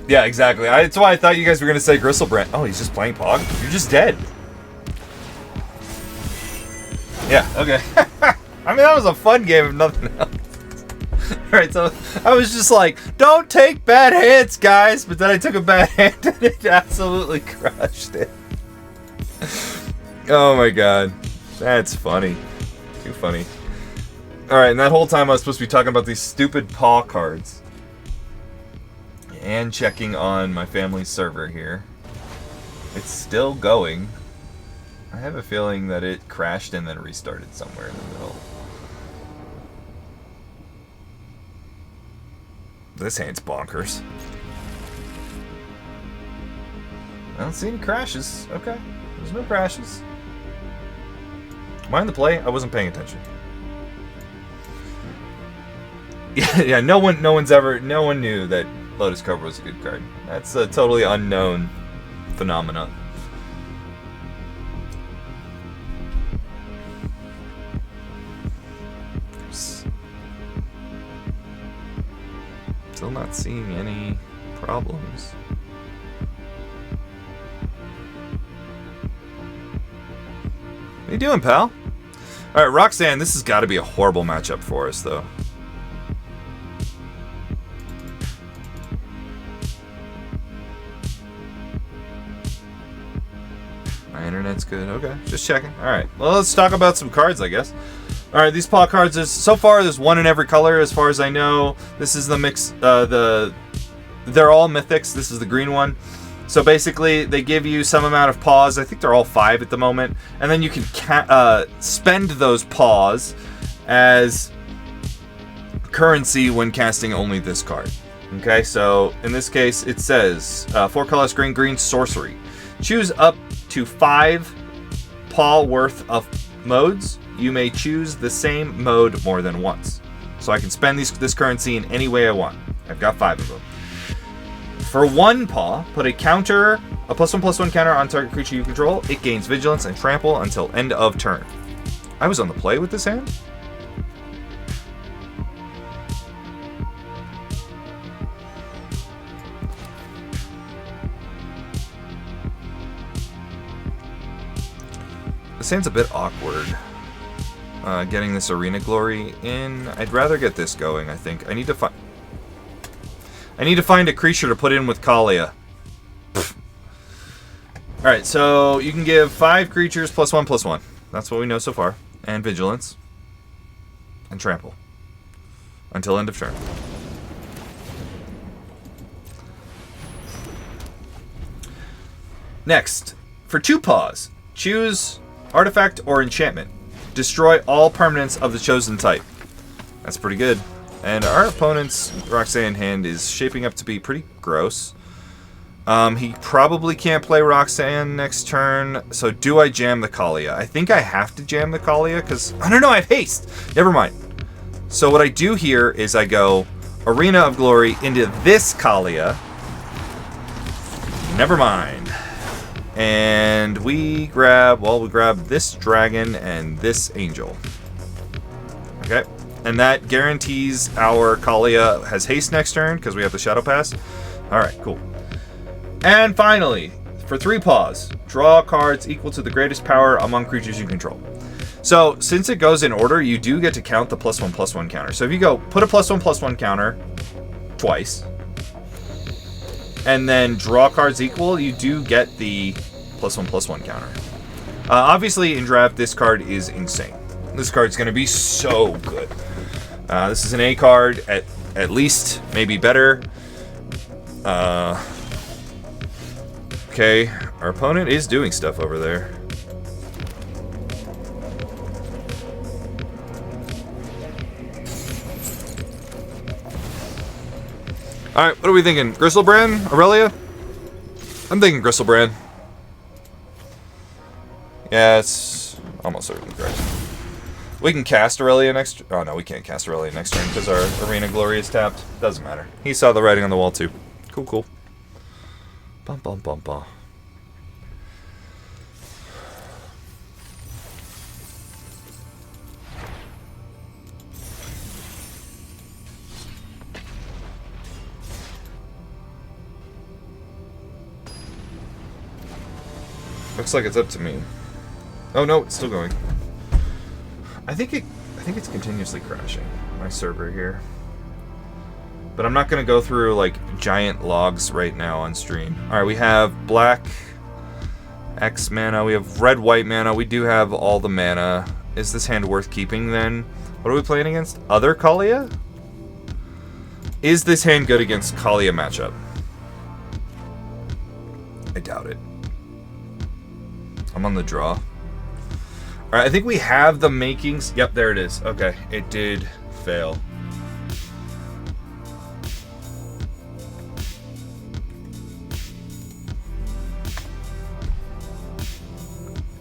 Yeah, exactly. That's why I thought you guys were gonna say Gristlebrand. Oh, he's just playing Pog? You're just dead. Yeah, okay. I mean, that was a fun game if nothing else. Alright, so I was just like, don't take bad hits, guys! But then I took a bad hand and it absolutely crushed it. Oh my god. That's funny. Too funny. Alright, and that whole time I was supposed to be talking about these stupid paw cards. And checking on my family's server here. It's still going. I have a feeling that it crashed and then restarted somewhere in the middle. This hand's bonkers. I don't see any crashes. Okay. There's no crashes. Mind the play? I wasn't paying attention. Yeah, no one knew that Lotus Cobra was a good card. That's a totally unknown phenomenon. Still not seeing any problems. What are you doing, pal? Alright, Roxanne, this has got to be a horrible matchup for us, though. My internet's good. Okay, just checking. All right. Well, let's talk about some cards, I guess. All right, these paw cards. So far, there's one in every color, as far as I know. This is the mix. They're all mythics. This is the green one. So basically, they give you some amount of paws. I think they're all 5 at the moment, and then you can spend those paws as currency when casting only this card. Okay, so in this case, it says 4 colors: green, green, sorcery. Choose up to 5 paw worth of modes. You may choose the same mode more than once. So I can spend this currency in any way I want. I've got 5 of them. For 1 paw, put a +1/+1 counter on target creature you control. It gains vigilance and trample until end of turn. I was on the play with this hand? This hand's a bit awkward. Getting this Arena Glory in. I'd rather get this going, I think. I need to find a creature to put in with Kaalia. Alright, so you can give 5 creatures +1/+1. That's what we know so far. And vigilance. And trample. Until end of turn. Next, for 2 paws, choose artifact or enchantment. Destroy all permanents of the chosen type. That's pretty good. And our opponent's Roxanne hand is shaping up to be pretty gross. He probably can't play Roxanne next turn, so do I jam the Kaalia? I think I have to jam the Kaalia, because... I don't know, I have haste! Never mind. So what I do here is I go Arena of Glory into this Kaalia. Never mind. And we grab this dragon and this angel. Okay. And that guarantees our Kaalia has haste next turn, because we have the Shadow Pass. Alright, cool. And finally, for 3 paws, draw cards equal to the greatest power among creatures you control. So, since it goes in order, you do get to count the +1/+1 counter. So if you go, put a +1/+1 counter twice, and then draw cards equal, you do get the +1/+1 counter. Obviously, in draft, this card is insane. This card's going to be so good. This is an A card, at least, maybe better. Okay, our opponent is doing stuff over there. Alright, what are we thinking? Gristlebrand? Aurelia? I'm thinking Gristlebrand. Yeah, it's almost certainly correct. We can cast Aurelia next... Oh, no, we can't cast Aurelia next turn because our Arena Glory is tapped. Doesn't matter. He saw the writing on the wall, too. Cool, cool. Bum, bum, bum, bum. Looks like it's up to me. Oh no, it's still going. I think it's continuously crashing, my server here. But I'm not gonna go through like giant logs right now on stream. Alright, we have black X mana, we have red white mana, we do have all the mana. Is this hand worth keeping then? What are we playing against? Other Kaalia? Is this hand good against Kaalia matchup? I doubt it. I'm on the draw. Alright, I think we have the makings. Yep, there it is. Okay, it did fail.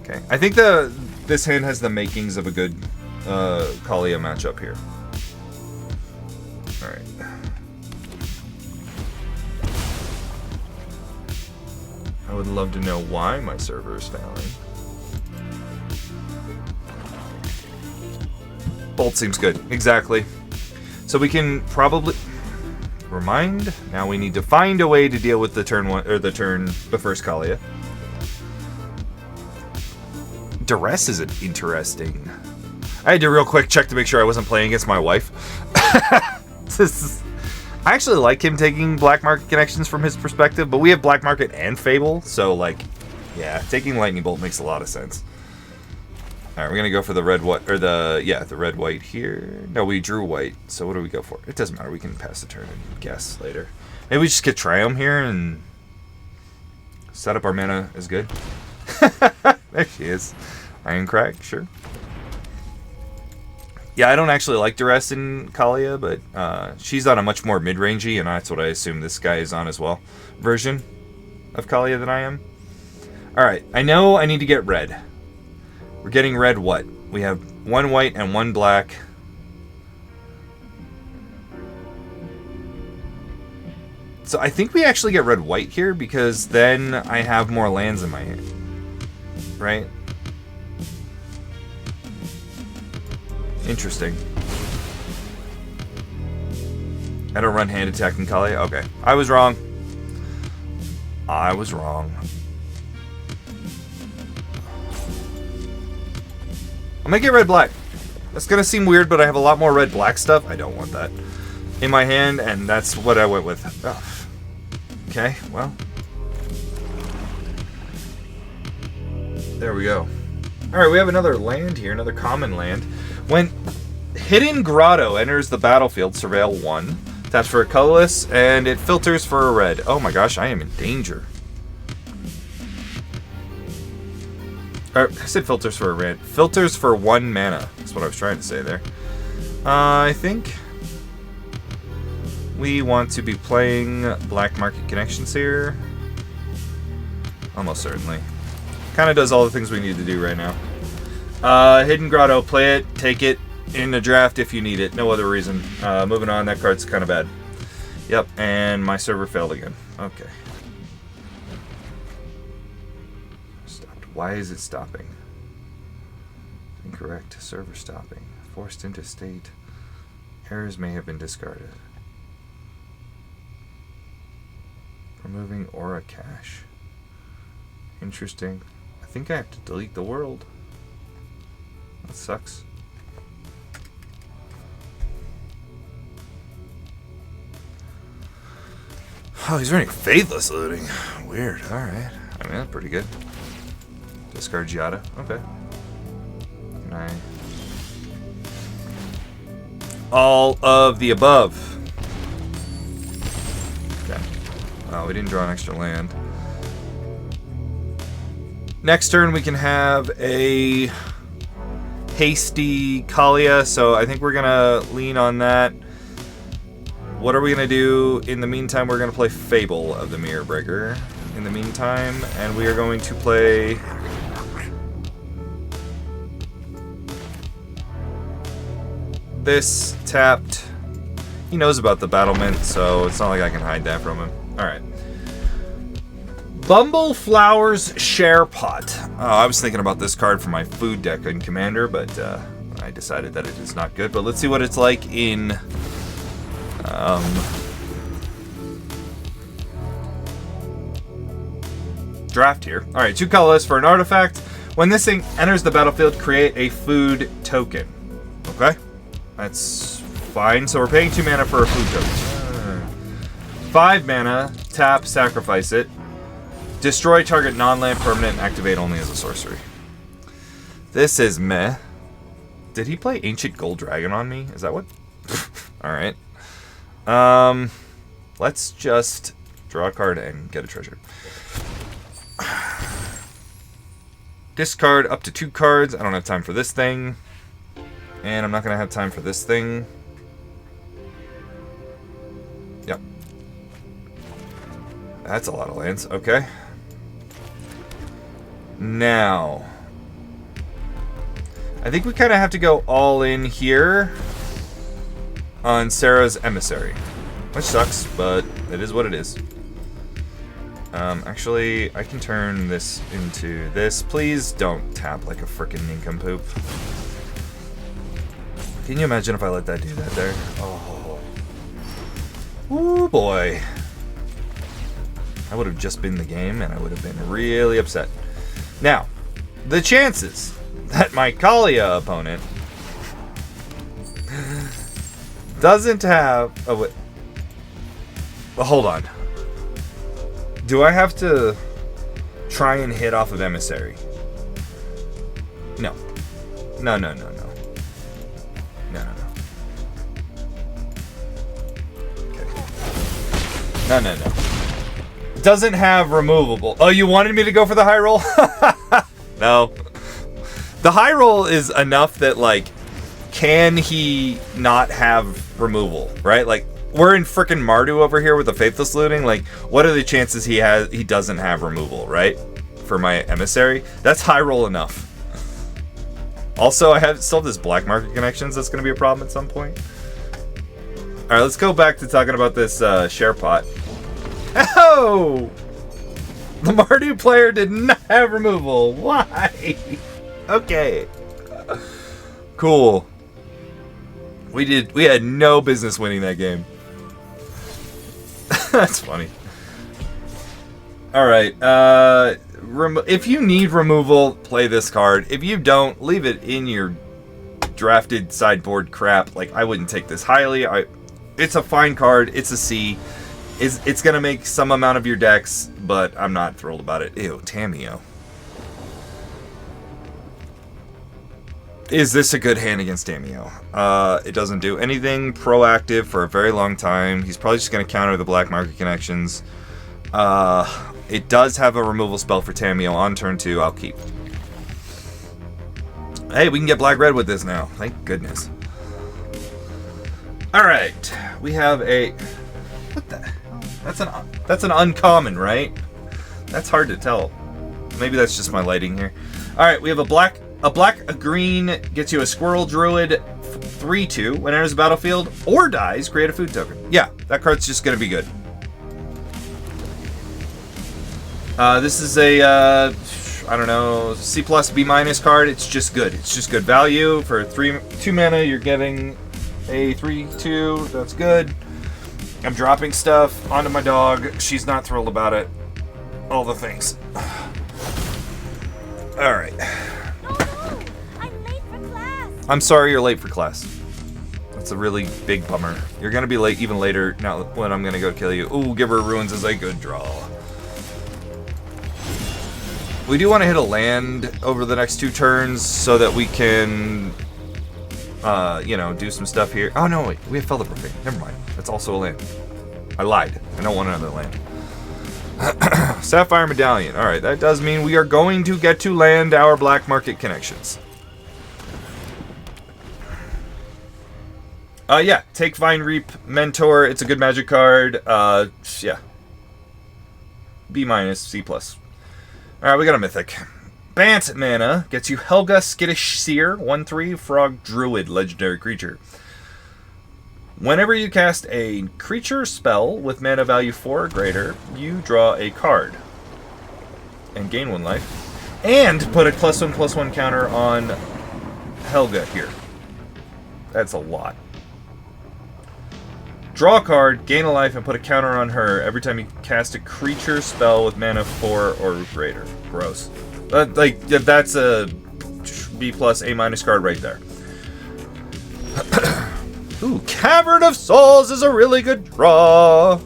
Okay, I think this hand has the makings of a good Kaalia matchup here. Alright. I would love to know why my server is failing. Bolt seems good. Exactly. So we can probably... Remind? Now we need to find a way to deal with the turn one, or the first Kaalia. Duress is interesting. I had to real quick check to make sure I wasn't playing against my wife. I actually like him taking black market connections from his perspective, but we have black market and Fable, so like, Yeah, taking Lightning Bolt makes a lot of sense. Alright, we're going to go for the red white, or the red white here. No, we drew white, so what do we go for? It doesn't matter, we can pass the turn and guess later. Maybe we just get Triumph here and set up our mana is good. There she is. Iron Crack, sure. Yeah, I don't actually like Duress in Kaalia, but she's on a much more mid-rangey, and that's what I assume this guy is on as well, version of Kaalia than I am. Alright, I know I need to get red. We're getting red what? We have 1 white and 1 black. So I think we actually get red-white here, because then I have more lands in my hand. Right? Interesting. I don't run hand attack in Kaalia? Okay. I was wrong. I was wrong. I'm gonna get red-black. That's gonna seem weird, but I have a lot more red-black stuff. I don't want that in my hand, and that's what I went with. Oh. Okay, well. There we go. Alright, we have another land here, another common land. When Hidden Grotto enters the battlefield, surveil 1. Taps for a colorless, and it filters for a red. Oh my gosh, I am in danger. I said filters for a red. Filters for 1 mana. That's what I was trying to say there. I think we want to be playing Black Market Connections here. Almost certainly. Kind of does all the things we need to do right now. Hidden Grotto, play it, take it in the draft if you need it. No other reason. Moving on, that card's kind of bad. Yep, and my server failed again. Okay. Why is it stopping? Incorrect. Server stopping. Forced into state. Errors may have been discarded. Removing aura cache. Interesting. I think I have to delete the world. That sucks. Oh, he's running Faithless looting. Weird. Alright. I mean, that's pretty good. Discard Giada. Okay. Can I... All of the above. Okay. Oh, we didn't draw an extra land. Next turn we can have a hasty Kaalia, so I think we're gonna lean on that. What are we gonna do? In the meantime, we're gonna play Fable of the Mirror Breaker. In the meantime, and we are going to play this tapped. He knows about the battlement, so it's not like I can hide that from him. Alright. Bumbleflower's Share Pot. I was thinking about this card for my food deck in Commander, but I decided that it is not good. But let's see what it's like in... draft here. Alright, 2 colorless for an artifact. When this thing enters the battlefield, create a food token. Okay? That's fine. So we're paying 2 mana for a food token. 5 mana, tap, sacrifice it. Destroy target non-land permanent and activate only as a sorcery. This is meh. Did he play Ancient Gold Dragon on me? Is that what? Alright. Let's just draw a card and get a treasure. Discard up to 2 cards. I don't have time for this thing. And I'm not going to have time for this thing. Yep. That's a lot of lands. Okay. Now, I think we kind of have to go all in here on Sarah's Emissary. Which sucks, but it is what it is. Actually, I can turn this into this. Please don't tap like a frickin' nincompoop. Can you imagine if I let that do that there? Oh. Ooh, boy. I would have just been the game, and I would have been really upset. Now, the chances that my Kaalia opponent doesn't have... Oh, hold on. Do I have to... try and hit off of Emissary. No. No, no, no, no. No, no, no. Okay. No, no, no. Doesn't have removable. Oh, you wanted me to go for the high roll? No. The high roll is enough that, like, can he not have removal, right? Like, we're in frickin' Mardu over here with the Faithless looting. Like, what are the chances he doesn't have removal, right? For my Emissary? That's high roll enough. Also, I still have this black market connections that's going to be a problem at some point. Alright, let's go back to talking about this share pot. Oh! The Mardu player did not have removal. Why? Okay. Cool. We had no business winning that game. That's funny. Alright, if you need removal, play this card. If you don't, leave it in your drafted sideboard crap. Like, I wouldn't take this highly. It's a fine card. It's a C. It's gonna make some amount of your decks, but I'm not thrilled about it. Ew, Tamiyo. Is this a good hand against Tamiyo? It doesn't do anything proactive for a very long time. He's probably just gonna counter the black market connections. It does have a removal spell for Tamiyo on turn 2. I'll keep. Hey, we can get black-red with this now. Thank goodness. Alright. We have a... What the... That's an uncommon, right? That's hard to tell. Maybe that's just my lighting here. Alright, we have a green gets you a Squirrel Druid 3/2. When it enters the battlefield or dies, create a food token. Yeah, that card's just gonna be good. This is a, I don't know, C+, B- card. It's just good. It's just good value. For 2 mana, you're getting a 3/2. That's good. I'm dropping stuff onto my dog. She's not thrilled about it. All the things. Alright. Oh, no! I'm late for class. I'm sorry you're late for class. That's a really big bummer. You're going to be late even later now when I'm going to go kill you. Ooh, Giver of Ruins is a good draw. We do want to hit a land over the next 2 turns so that we can, you know, do some stuff here. Oh, no, wait. We have Felder Profane. Never mind. That's also a land. I lied. I don't want another land. Sapphire Medallion. Alright, that does mean we are going to get to land our black market connections. Yeah. Take Vine Reap Mentor. It's a good magic card. Yeah. B-, C+. Alright, we got a mythic. Bant mana gets you Helga Skittish Seer, 1/3 Frog Druid, legendary creature. Whenever you cast a creature spell with mana value 4 or greater, you draw a card and gain 1 life. And put a +1/+1 counter on Helga here. That's a lot. Draw a card, gain a life, and put a counter on her every time you cast a creature spell with mana 4 or greater. Gross. That's a B+, A- card right there. Ooh, Cavern of Souls is a really good draw.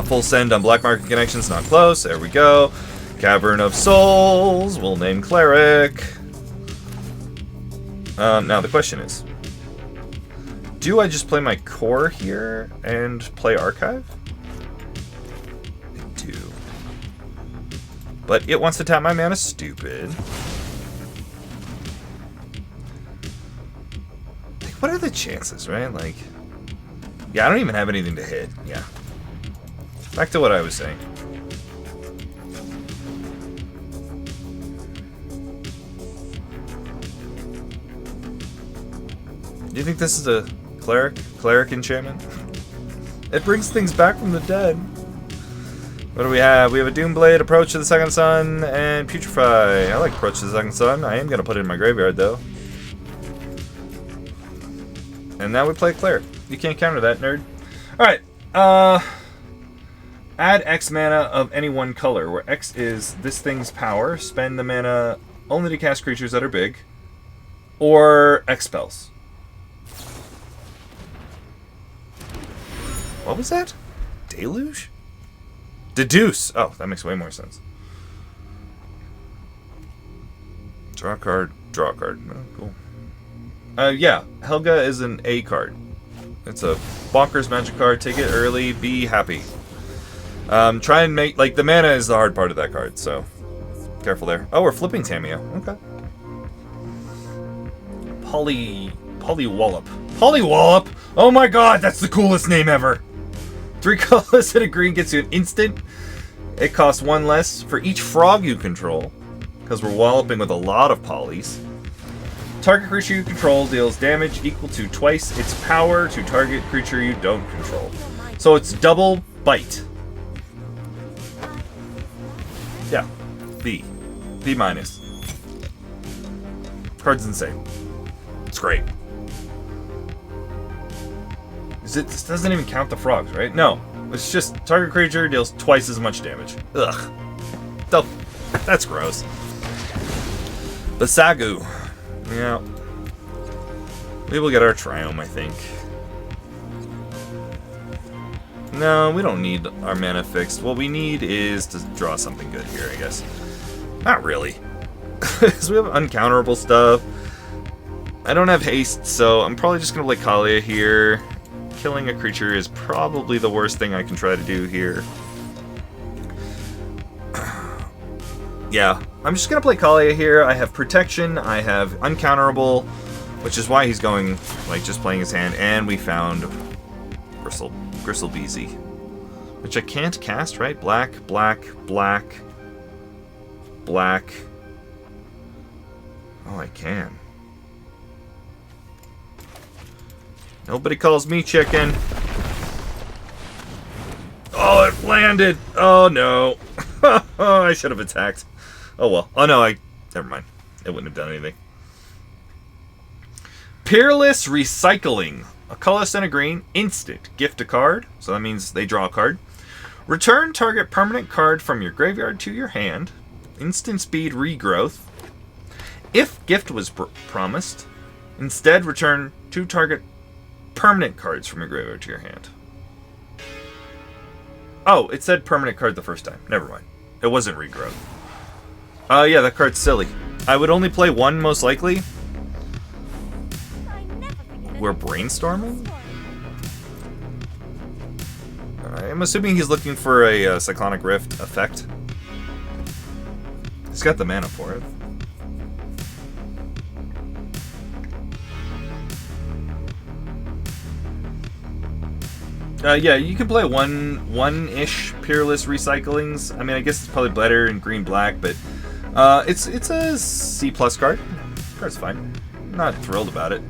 Full send on Black Market Connections, not close. There we go. Cavern of Souls. We'll name Cleric. Now the question is, do I just play my core here and play Archive? I do. But it wants to tap my mana, stupid. Like, what are the chances, right? Like, yeah, I don't even have anything to hit. Yeah. Back to what I was saying. Do you think this is a cleric enchantment? It brings things back from the dead. What do we have? We have a Doomblade, Approach to the Second Sun, and Putrefy. I like Approach to the Second Sun. I am going to put it in my graveyard, though. And now we play Cleric. You can't counter that, nerd. Alright. Add X mana of any one color, where X is this thing's power. Spend the mana only to cast creatures that are big. Or X spells. What was that? Deluge? Deduce. Oh, that makes way more sense. Draw a card. Draw a card. Oh, cool. Yeah. Helga is an A card. It's a bonkers magic card. Take it early. Be happy. Try and make... Like, the mana is the hard part of that card, so... Careful there. Oh, we're flipping Tameo. Okay. Polywallop. Polywallop! Oh my god, that's the coolest name ever! 3 colors and a green gets you an instant. It costs 1 less for each frog you control, because we're walloping with a lot of polys. Target creature you control deals damage equal to twice its power to target creature you don't control. So it's double bite. Yeah. B. B minus. Card's insane. It's great. This doesn't even count the frogs, right? No. It's just target creature deals twice as much damage. Ugh. That's gross. Basagu. Yeah. Maybe we'll get our Triome, I think. No, we don't need our mana fixed. What we need is to draw something good here, I guess. Not really. Because we have uncounterable stuff. I don't have haste, so I'm probably just going to play Kaalia here. Killing a creature is probably the worst thing I can try to do here. Yeah, I'm just going to play Kaalia here. I have protection, I have uncounterable, which is why he's going, like, just playing his hand. And we found Gristlebeezy, which I can't cast, right? Black, black, black, black. Oh, I can. Nobody calls me chicken. Oh, it landed. Oh, no. I should have attacked. Oh, well. Oh, no, never mind. It wouldn't have done anything. Peerless Recycling. A colorless and a green. Instant. Gift a card. So that means they draw a card. Return target permanent card from your graveyard to your hand. Instant speed regrowth. If gift was promised, instead return 2 target permanent cards from your graveyard to your hand. Oh, it said permanent card the first time. Never mind. It wasn't regrowth. Yeah, that card's silly. I would only play 1 most likely. We're brainstorming? I'm assuming he's looking for a Cyclonic Rift effect. He's got the mana for it. Yeah, you can play one-ish Peerless Recyclings. I mean, I guess it's probably better in green-black, but it's a C+ card. Card's fine. Not thrilled about it.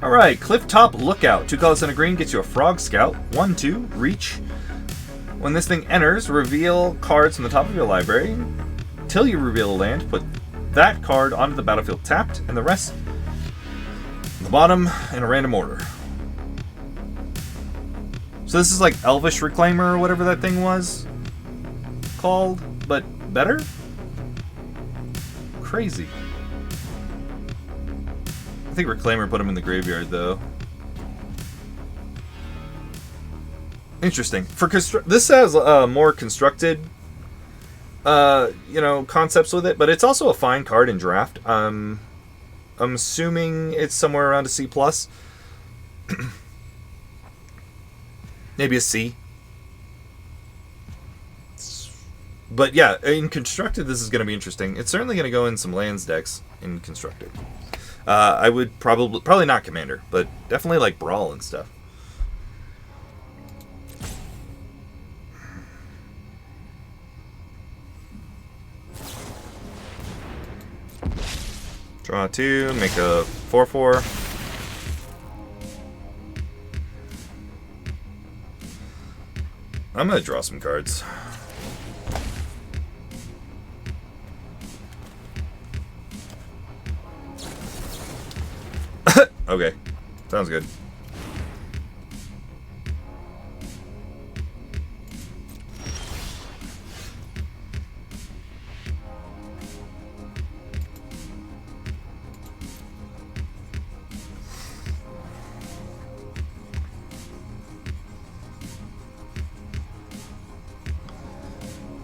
Alright, Clifftop Lookout. 2 colors and a green gets you a Frog Scout. 1/2, reach. When this thing enters, reveal cards from the top of your library. Till you reveal a land, put that card onto the battlefield tapped, and the rest on the bottom in a random order. So this is like Elvish Reclaimer or whatever that thing was called, but better? Crazy. I think Reclaimer put him in the graveyard, though. Interesting. This has more constructed, concepts with it, but it's also a fine card in draft. I'm assuming it's somewhere around a C+. Maybe a C. But yeah, in Constructed, this is going to be interesting. It's certainly going to go in some lands decks in Constructed. I would probably not Commander, but definitely like Brawl and stuff. Draw 2, make a 4/4. I'm gonna draw some cards. Okay, sounds good.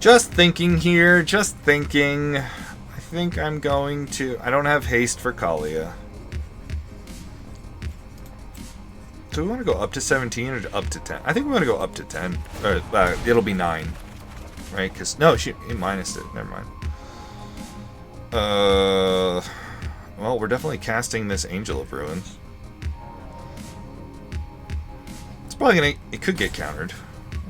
Just thinking here, just thinking. I think I'm going to... I don't have haste for Kaalia. Do we want to go up to 17 or up to 10? I think we want to go up to 10. Or, it'll be 9. Right? Because, no, she minused it. Never mind. Well, we're definitely casting this Angel of Ruins. It's probably gonna... It could get countered.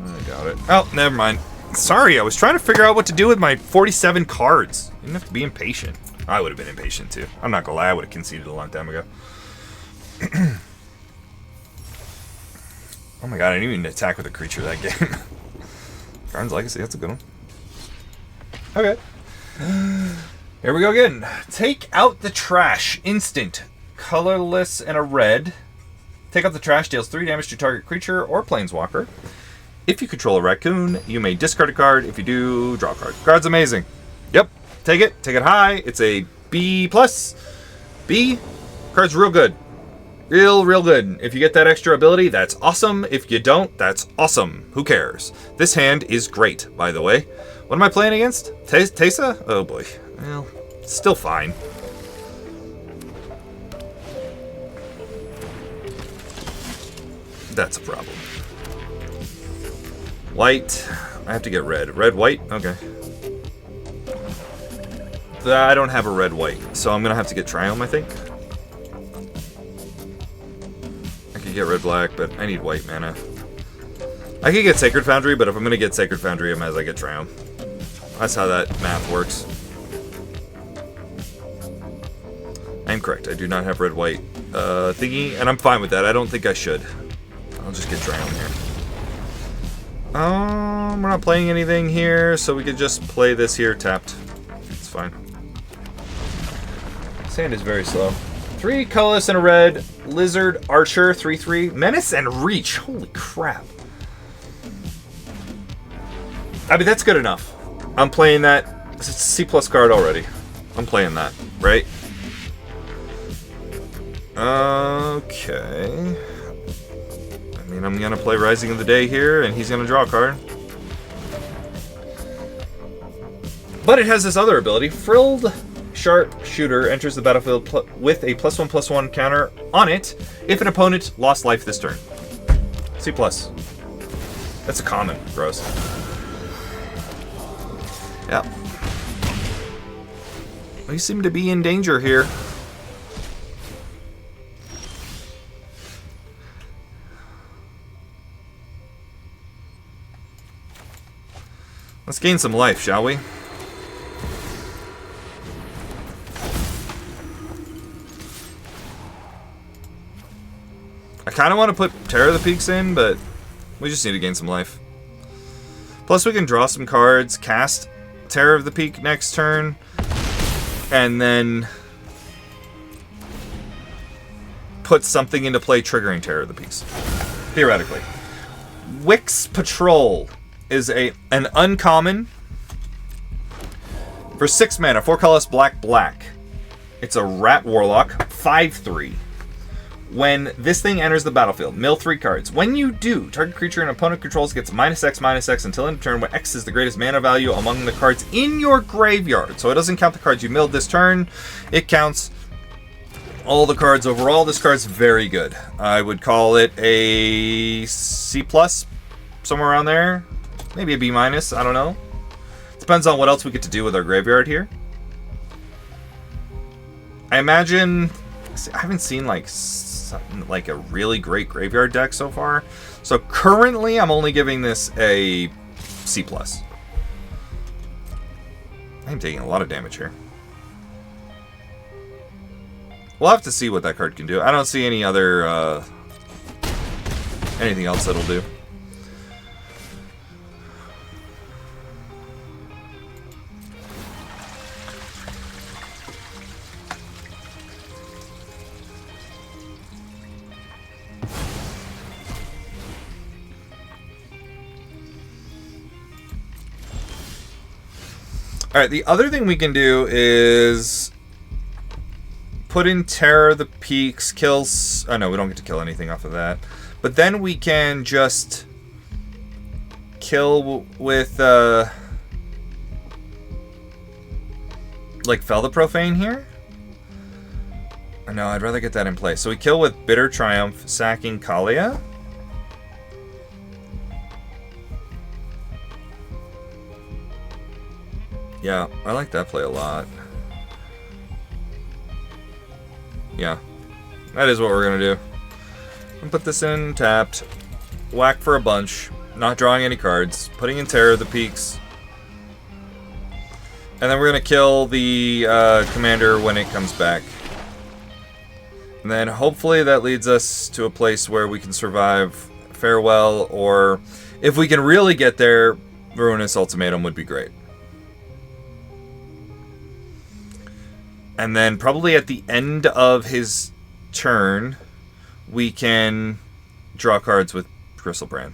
I doubt it. Oh, never mind. Sorry, I was trying to figure out what to do with my 47 cards. You didn't have to be impatient. I would have been impatient, too. I'm not gonna lie, I would have conceded a long time ago. Oh my god, I didn't even attack with a creature that game. Garden's Legacy, that's a good one. Okay. Here we go again. Take out the trash. Instant. Colorless and a red. Take out the trash, deals 3 damage to target creature or planeswalker. If you control a raccoon, you may discard a card. If you do, draw a card. Card's amazing. Yep. Take it. Take it high. It's a B+. B. Card's real good. Real good. If you get that extra ability, that's awesome. If you don't, that's awesome. Who cares? This hand is great, by the way. What am I playing against? Teysa? Oh boy. Well, still fine. That's a problem. White. I have to get red. Red, white? Okay. I don't have a red, white, so I'm going to have to get Triumph, I think. I could get red, black, but I need white mana. I could get Sacred Foundry, but if I'm going to get Sacred Foundry, I might as well get Triumph. That's how that math works. I'm correct. I do not have red, white thingy, and I'm fine with that. I don't think I should. I'll just get Triumph here. We're not playing anything here, so we could just play this here tapped. It's fine. Sand is very slow. 3 colorless and a red. Lizard, Archer, 3/3. Menace and Reach. Holy crap. I mean, that's good enough. I'm playing that. It's a C+ card already. I'm playing that, right? Okay. I mean, I'm gonna play Rising of the Day here, and he's gonna draw a card. But it has this other ability. Frilled Sharpshooter enters the battlefield with a +1/+1 counter on it if an opponent lost life this turn. C+. That's a common, gross. Yeah. We seem to be in danger here. Let's gain some life, shall we? I kind of want to put Terror of the Peaks in, but we just need to gain some life. Plus we can draw some cards, cast Terror of the Peak next turn, and then put something into play triggering Terror of the Peaks. Theoretically. Wix Patrol is an uncommon for 6 mana, 4 colorless, black. It's a Rat Warlock, 5/3. When this thing enters the battlefield, mill 3 cards. When you do, target creature an opponent controls gets -X until end of turn, where X is the greatest mana value among the cards in your graveyard. So it doesn't count the cards you milled this turn. It counts all the cards overall. This card's very good. I would call it a C+, somewhere around there. Maybe a B-, I don't know. Depends on what else we get to do with our graveyard here. I imagine... I haven't seen like a really great graveyard deck so far. So currently I'm only giving this a C+. I'm taking a lot of damage here. We'll have to see what that card can do. I don't see any other anything else that'll do. Alright, the other thing we can do is put in Terror of the Peaks, kills... Oh no, we don't get to kill anything off of that. But then we can just kill with like, Fell the Profane here? No, I'd rather get that in play. So we kill with Bitter Triumph, sacking Kaalia. Yeah, I like that play a lot. Yeah, that is what we're going to do. And put this in tapped. Whack for a bunch. Not drawing any cards. Putting in Terror of the Peaks. And then we're going to kill the commander when it comes back. And then hopefully that leads us to a place where we can survive Farewell, or if we can really get there, Ruinous Ultimatum would be great. And then probably at the end of his turn, we can draw cards with Griselbrand.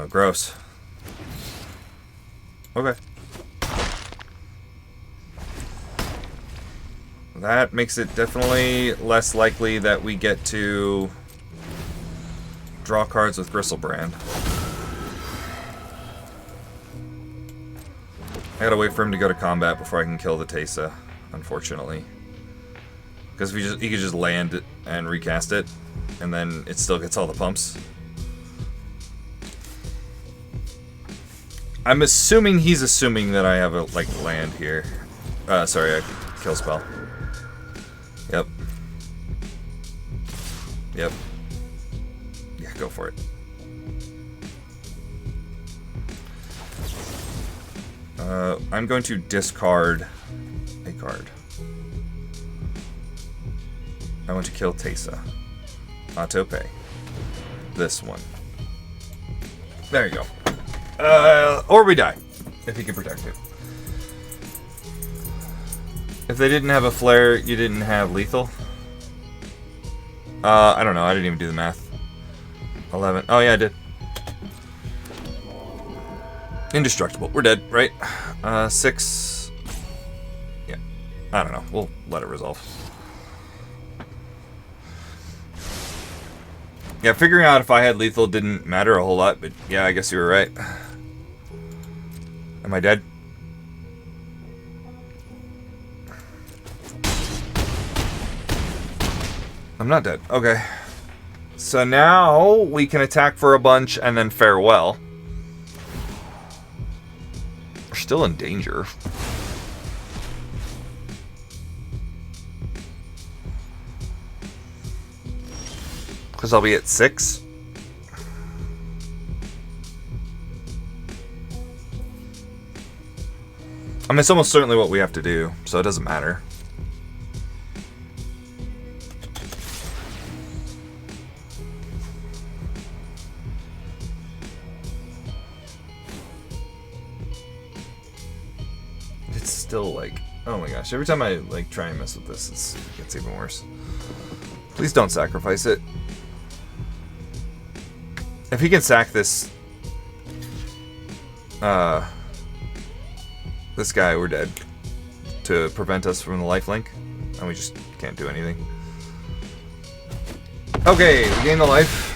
Gross. Okay. That makes it definitely less likely that we get to draw cards with Griselbrand. I gotta wait for him to go to combat before I can kill the Teysa, unfortunately. Because if he could just land it and recast it, and then it still gets all the pumps. I'm assuming he's assuming that I have a, like, land here. Sorry, a kill spell. Yep. Yep. Yeah, go for it. I'm going to discard a card. I want to kill Teysa. Auto pay. This one. There you go. Or we die, if he can protect it. If they didn't have a flare, you didn't have lethal? I don't know, I didn't even do the math. 11. Oh yeah, I did. Indestructible. We're dead, right? 6. Yeah. I don't know. We'll let it resolve. Yeah, figuring out if I had lethal didn't matter a whole lot, but yeah, I guess you were right. Am I dead? I'm not dead. Okay. So now we can attack for a bunch and then farewell. We're still in danger. Because I'll be at 6. I mean, it's almost certainly what we have to do, so it doesn't matter. It's still like, oh my gosh, every time I like try and mess with this, it gets even worse. Please don't sacrifice it. If he can sack this this guy, we're dead. To prevent us from the lifelink. And we just can't do anything. Okay, we gain the life.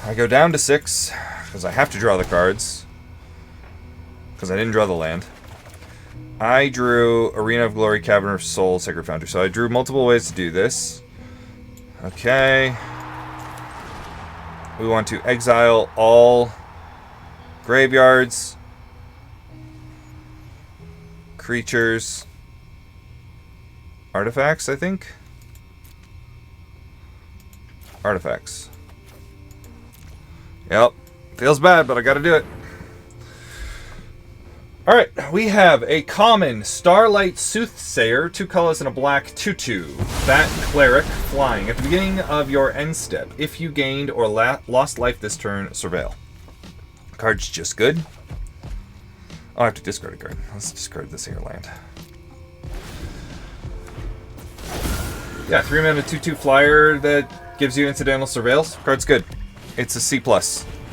I go down to 6, because I have to draw the cards. Because I didn't draw the land. I drew Arena of Glory, Cavern of Soul, Sacred Foundry. So I drew multiple ways to do this. Okay. We want to exile all graveyards, creatures, artifacts, I think? Artifacts. Yep. Feels bad, but I gotta do it. Alright, we have a common Starlight Soothsayer, 2 colors and a black 2/2. Bat Cleric, flying. At the beginning of your end step, if you gained or lost life this turn, surveil. Card's just good. Oh, I have to discard a card. Let's discard this here land. Yeah, 3 mana 2/2 flyer that gives you incidental surveils. Card's good. It's a C+.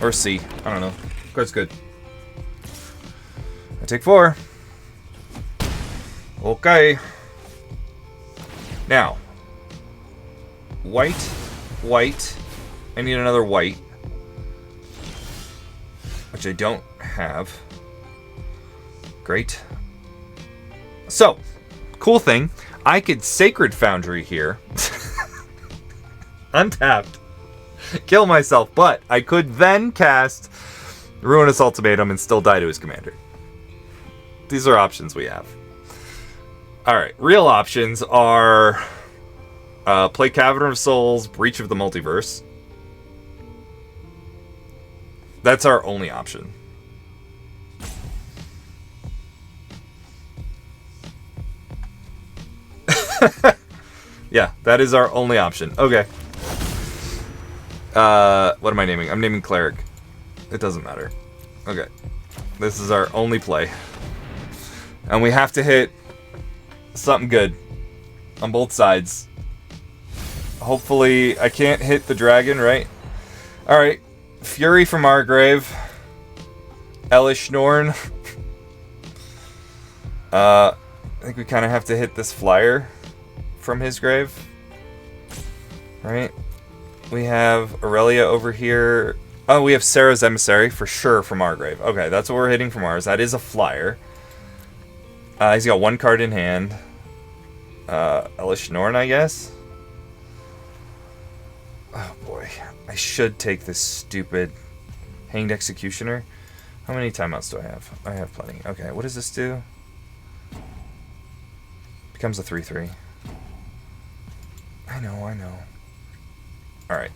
Or C. I don't know. Card's good. I take 4. Okay. Now. White. White. I need another white. Which I don't have. Great. So, cool thing. I could Sacred Foundry here. Untapped. Kill myself, but I could then cast Ruinous Ultimatum and still die to his commander. These are options we have. Alright, real options are play Cavern of Souls, Breach of the Multiverse. That's our only option. Yeah, that is our only option. Okay. What am I naming? I'm naming Cleric. It doesn't matter. Okay. This is our only play. And we have to hit something good on both sides. Hopefully, I can't hit the dragon, right? Alright. Fury from our grave. Elish Norn. I think we kind of have to hit this flyer from his grave. Right? We have Aurelia over here. Oh, we have Sarah's Emissary for sure from our grave. Okay, that's what we're hitting from ours. That is a flyer. He's got one card in hand. Elish Norn, I guess. Oh boy. I should take this stupid Hanged Executioner. How many timeouts do I have? I have plenty. Okay, what does this do? Becomes a 3/3. I know. Alright.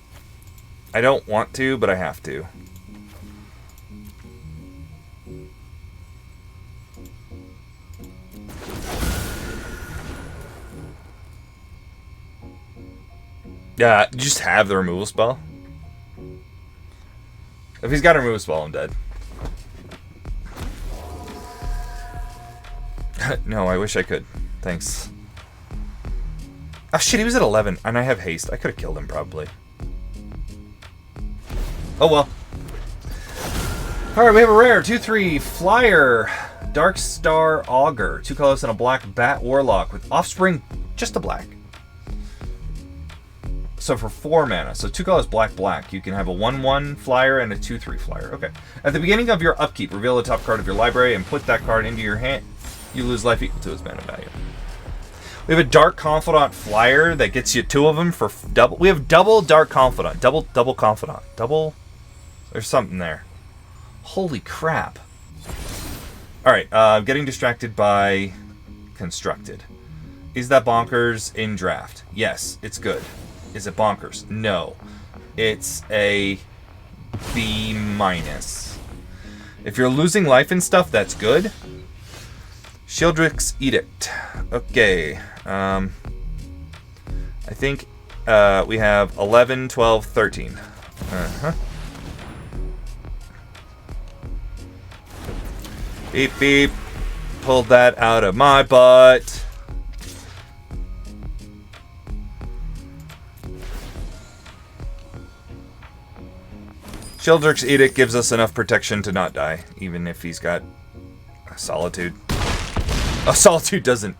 I don't want to, but I have to. Yeah, just have the removal spell. If he's got a removal spell, I'm dead. No, I wish I could. Thanks. Oh shit, he was at 11, and I have haste. I could have killed him, probably. Oh well. Alright, we have a rare 2/3 flyer. Dark Star Augur. 2 colors and a black Bat Warlock with Offspring, just a black. So for 4 mana, so 2 colors black, you can have a 1/1 flyer and a 2/3 flyer. Okay. At the beginning of your upkeep, reveal the top card of your library and put that card into your hand. You lose life equal to its mana value. We have a Dark Confidant flyer that gets you 2 of them for double. We have double Dark Confidant. Double Confidant. Double. There's something there. Holy crap. Alright, getting distracted by Constructed. Is that bonkers in draft? Yes, it's good. Is it bonkers? No. It's a B-. If you're losing life and stuff, that's good. Shieldrick's Edict. Okay. I think we have 11, 12, 13. Uh-huh. Beep, beep. Pulled that out of my butt. Shieldrick's Edict gives us enough protection to not die, even if he's got Solitude. Oh, Solitude doesn't.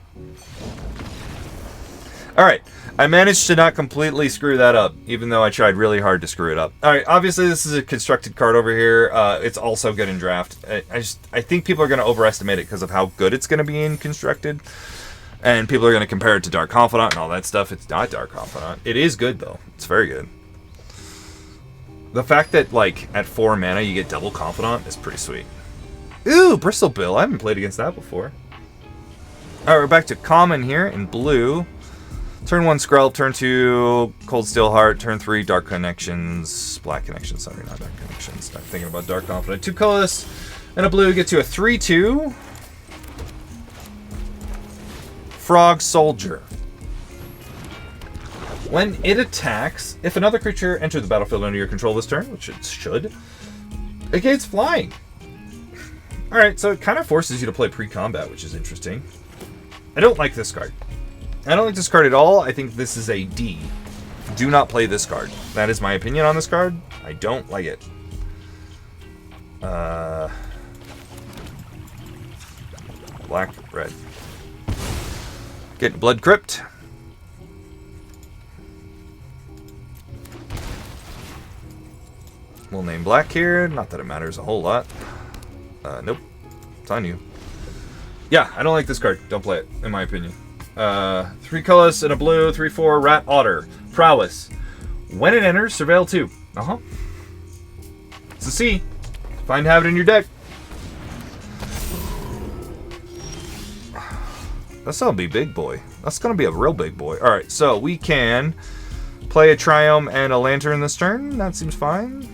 Alright, I managed to not completely screw that up, even though I tried really hard to screw it up. Alright, obviously this is a constructed card over here. It's also good in draft. I think people are going to overestimate it because of how good it's going to be in constructed. And people are going to compare it to Dark Confidant and all that stuff. It's not Dark Confidant. It is good, though. It's very good. The fact that, like, at 4 mana you get double Confidant is pretty sweet. Ooh, Bristle Bill. I haven't played against that before. Alright, we're back to common here in blue. Turn 1 Skrelv, turn 2 Cold Steel Heart, turn 3 Dark Connections, Black Connections, sorry, not Dark Connections. I'm thinking about Dark Confidant. 2 colorless and a blue gets you a 3/2. Frog Soldier. When it attacks, if another creature enters the battlefield under your control this turn, which it should, it gains flying. Alright, so it kind of forces you to play pre-combat, which is interesting. I don't like this card. I don't like this card at all. I think this is a D. Do not play this card. That is my opinion on this card. I don't like it. Black, red. Get Blood Crypt. We'll name black here. Not that it matters a whole lot. Nope. It's on you. Yeah, I don't like this card. Don't play it, in my opinion. 3 colors and a blue, 3/4 rat otter. Prowess. When it enters, surveil 2. It's a C. Find have it in your deck. That's gonna be big boy. That's gonna be a real big boy. Alright, so we can play a Triome and a Lantern this turn. That seems fine.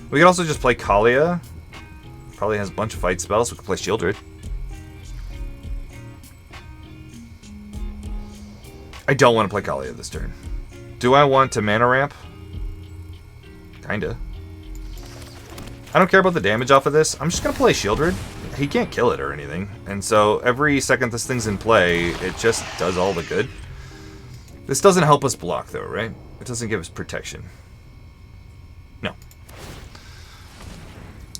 We could also just play Kaalia. Probably has a bunch of fight spells. We could play Shieldred. I don't want to play Kaalia this turn. Do I want to mana ramp? Kinda. I don't care about the damage off of this. I'm just gonna play Shieldred. He can't kill it or anything. And so every second this thing's in play, it just does all the good. This doesn't help us block though, right? It doesn't give us protection. No.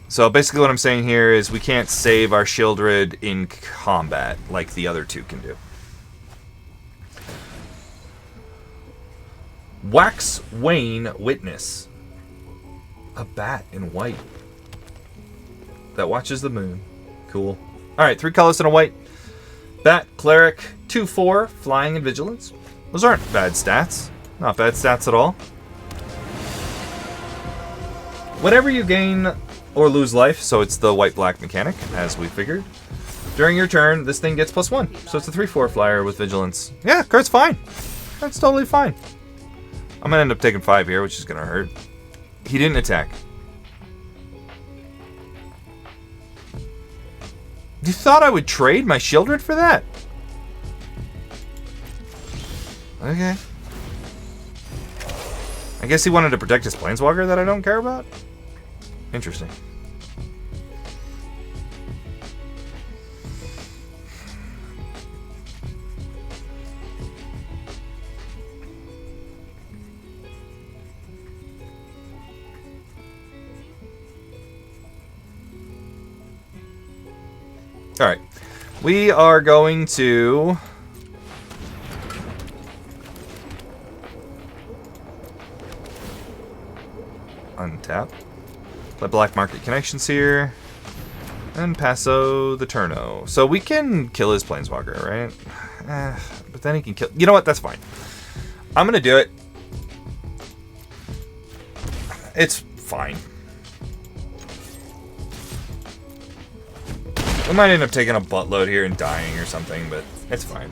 So basically what I'm saying here is we can't save our Shieldred in combat like the other two can do. Wax Wane Witness. A bat in white that watches the moon. Cool. Alright, 3 colors and a white. Bat, Cleric, 2/4, Flying and Vigilance. Those aren't bad stats. Not bad stats at all. Whenever you gain or lose life, so it's the white-black mechanic, as we figured. During your turn, this thing gets +1. So it's a 3/4 flyer with Vigilance. Yeah, card's fine. That's totally fine. I'm gonna end up taking 5 here, which is gonna hurt. He didn't attack. You thought I would trade my Shieldred for that? Okay. I guess he wanted to protect his Planeswalker that I don't care about? Interesting. Alright. We are going to untap. Play Black Market Connections here. And Passo the Turno. So we can kill his Planeswalker, right? But then he can kill... You know what? That's fine. I'm going to do it. It's fine. We might end up taking a buttload here and dying or something, but it's fine.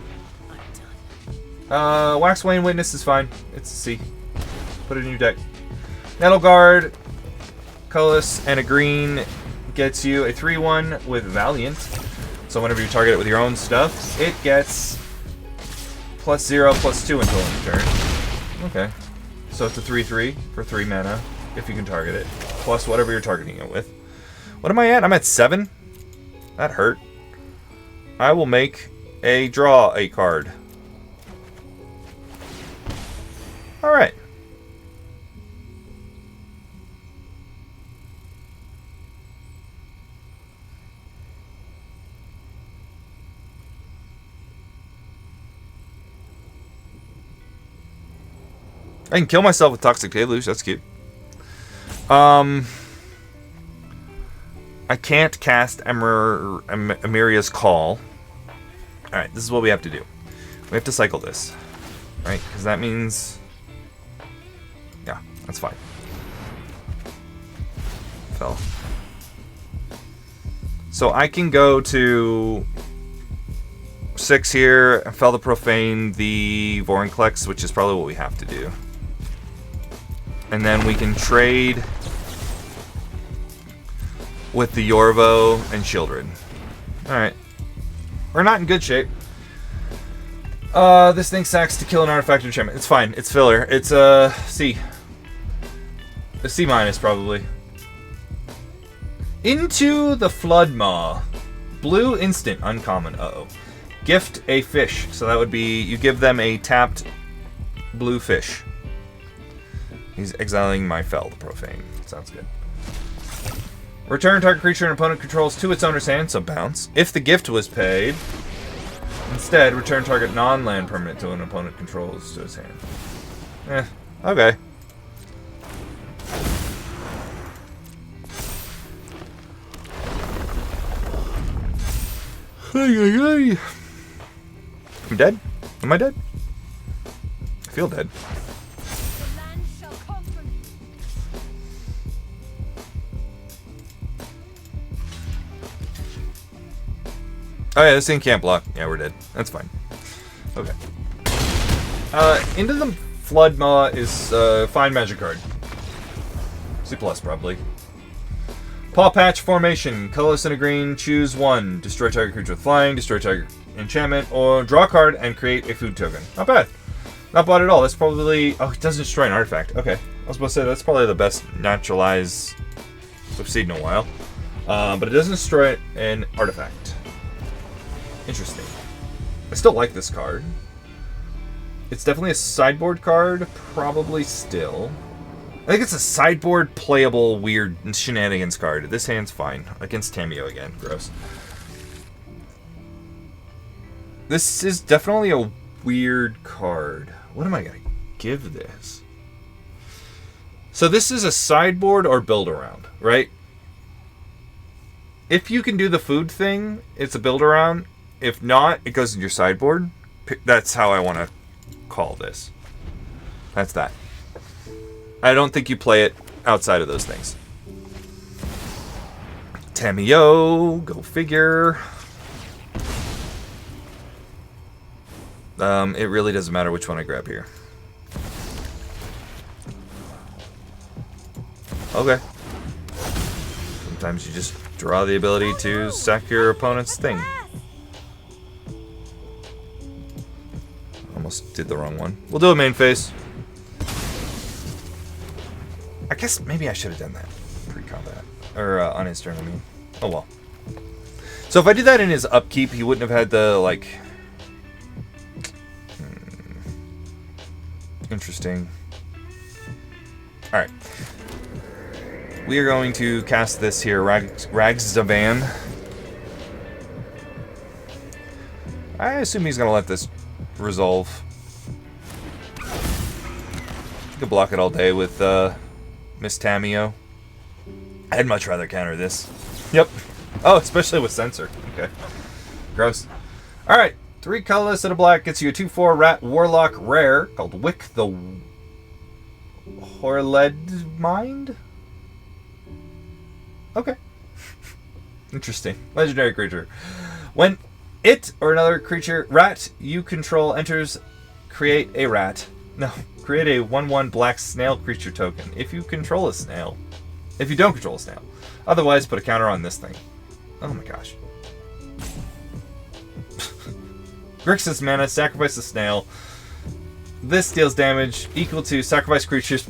Wax Wane Witness is fine. It's a C. Put it in your deck. Nettle Guard, colorless, and a green gets you a 3/1 with Valiant. So whenever you target it with your own stuff, it gets +0/+2 until end of turn. Okay. So it's a 3/3 for 3 mana, if you can target it. Plus whatever you're targeting it with. What am I at? I'm at 7? That hurt. I will make a draw a card. Alright. I can kill myself with Toxic Deluge. That's cute. I can't cast Emeria's Call. Alright, this is what we have to do. We have to cycle this. Right? Because that means... Yeah, that's fine. Fell. So I can go to 6 here, Fell the Profane, the Vorinclex, which is probably what we have to do. And then we can trade with the Yorvo and Shieldred. Alright. We're not in good shape. This thing sacks to kill an artifact enchantment. It's fine. It's filler. It's a C. A C minus, probably. Into the Floodmaw. Blue instant. Uncommon. Uh-oh. Gift a fish. So that would be... You give them a tapped blue fish. He's exiling my Fell the Profane. Sounds good. Return target creature an opponent controls to its owner's hand, so bounce. If the gift was paid, instead, return target non-land permanent to an opponent controls to his hand. Okay. I'm dead? Am I dead? I feel dead. The land shall conquer you. Oh yeah, this thing can't block. Yeah, we're dead. That's fine. Okay. Into the Flood Maw is fine magic card. C+, probably. Paw Patch Formation. Colorless and a green. Choose one. Destroy target creature with flying. Destroy target enchantment. Or draw a card and create a food token. Not bad. Not bad at all. That's probably... Oh, it doesn't destroy an artifact. Okay. I was about to say, that's probably the best naturalized we've seen in a while. But it doesn't destroy an artifact. Interesting. I still like this card. It's definitely a sideboard card. Probably still. I think it's a sideboard playable weird shenanigans card. This hand's fine. Against Tamiyo again. Gross. This is definitely a weird card. What am I going to give this? So this is a sideboard or build around, right? If you can do the food thing, it's a build around. If not, it goes in your sideboard. That's how I want to call this. That's that. I don't think you play it outside of those things. Tamiyo, go figure. It really doesn't matter which one I grab here. Okay. Sometimes you just draw the ability to sack your opponent's thing. Almost did the wrong one. We'll do a main phase. I guess maybe I should have done that pre-combat. Or on his turn, I mean. Oh well. So if I did that in his upkeep, he wouldn't have had the, like... Interesting. Alright. We are going to cast this here, Ragzavan. I assume he's going to let this resolve. You could block it all day with Miss Tamiyo. I'd much rather counter this. Yep. Oh, especially with Censor. Okay. Gross. Alright. 3 colorless and a black gets you a 2/4 Rat Warlock rare called Wick the Horled Mind? Okay. Interesting. Legendary creature. When it or another creature, rat you control enters, create a rat. No, create a 1/1 black snail creature token if you control a snail. If you don't control a snail. Otherwise, put a counter on this thing. Oh my gosh. Grixis mana, sacrifice the snail. This deals damage equal to sacrifice creature's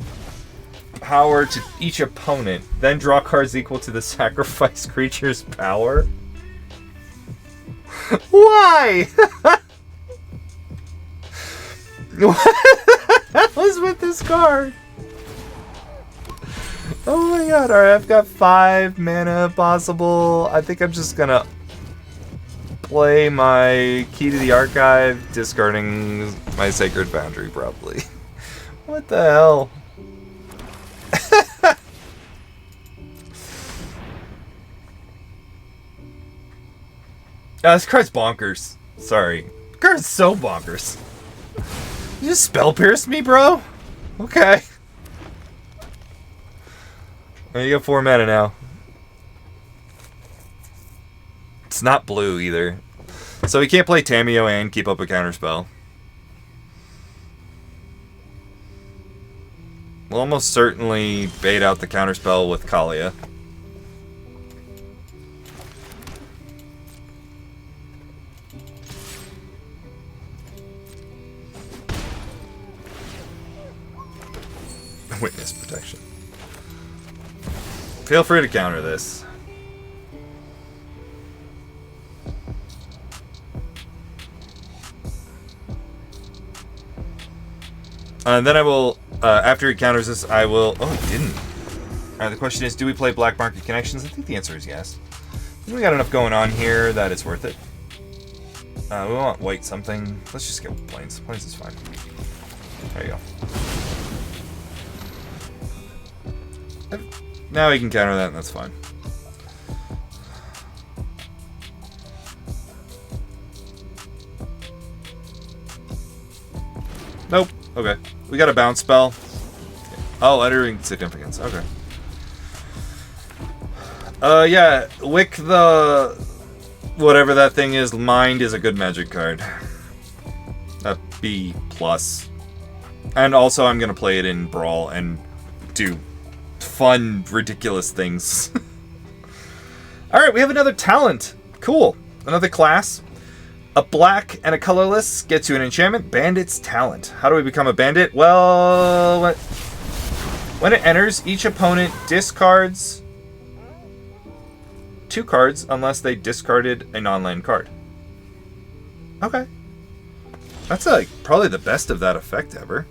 power to each opponent. Then draw cards equal to the sacrifice creature's power. Why? What was with this card? Oh my god, alright, I've got 5 mana possible. I think I'm just gonna play my Key to the Archive, discarding my Sacred Foundry, probably. What the hell? This card's bonkers. Sorry. This card's so bonkers. You just spell pierced me, bro? Okay. Oh, you got 4 mana now. It's not blue either. So he can't play Tamiyo and keep up a counterspell. We'll almost certainly bait out the counterspell with Kaalia. Witness protection. Feel free to counter this. And then I will, after he counters this, I will... Oh, he didn't. Alright, the question is, do we play Black Market Connections? I think the answer is yes. We got enough going on here that it's worth it. We want white something. Let's just get plains. Plains is fine. There you go. Now we can counter that, and that's fine. Nope. Okay. We got a bounce spell. Oh, uttering significance. Okay. Yeah. Wick the... whatever that thing is, Mind is a good magic card. A B+. And also I'm going to play it in Brawl and do fun, ridiculous things. Alright, we have another talent. Cool. Another class. A black and a colorless gets you an enchantment. Bandit's talent. How do we become a bandit? Well, when it enters, each opponent discards 2 cards unless they discarded a non-land card. Okay. That's like probably the best of that effect ever.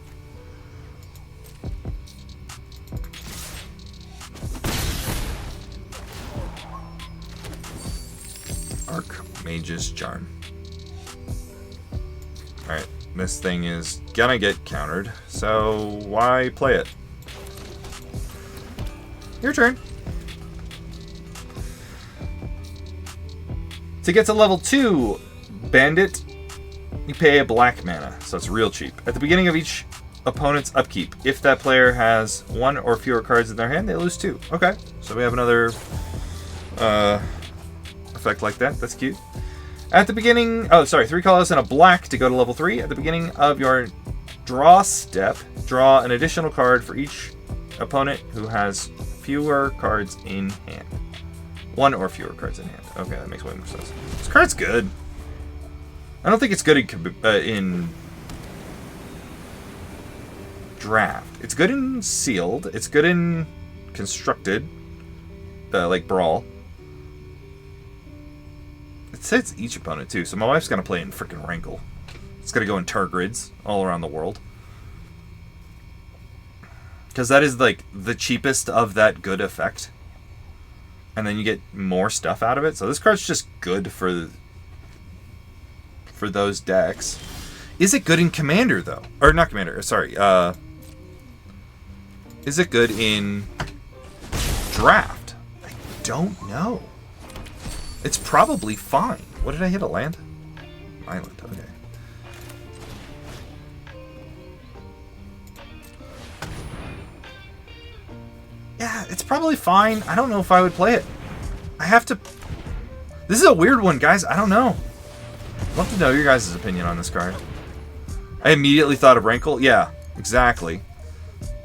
Archmage's Charm. Alright, this thing is gonna get countered, so why play it? Your turn. To get to level 2, Bandit, you pay a black mana, so it's real cheap. At the beginning of each opponent's upkeep, if that player has 1 or fewer cards in their hand, they lose 2. Okay, so we have another effect like that. That's cute. At the beginning... oh, sorry. 3 colors and a black to go to level 3. At the beginning of your draw step, draw an additional card for each opponent who has fewer cards in hand. 1 or fewer cards in hand. Okay, that makes way more sense. This card's good. I don't think it's good in draft. It's good in sealed. It's good in constructed, like Brawl. It says each opponent too, so my wife's gonna play in frickin' Rankle. It's gonna go in Targrids all around the world. Because that is like the cheapest of that good effect. And then you get more stuff out of it. So this card's just good for those decks. Is it good in Commander though? Or not Commander, sorry. Is it good in Draft? I don't know. It's probably fine. What did I hit? A land? Island, okay. Yeah, it's probably fine. I don't know if I would play it. I have to... This is a weird one, guys. I don't know. I'd love to know your guys' opinion on this card. I immediately thought of Rankle. Yeah, exactly.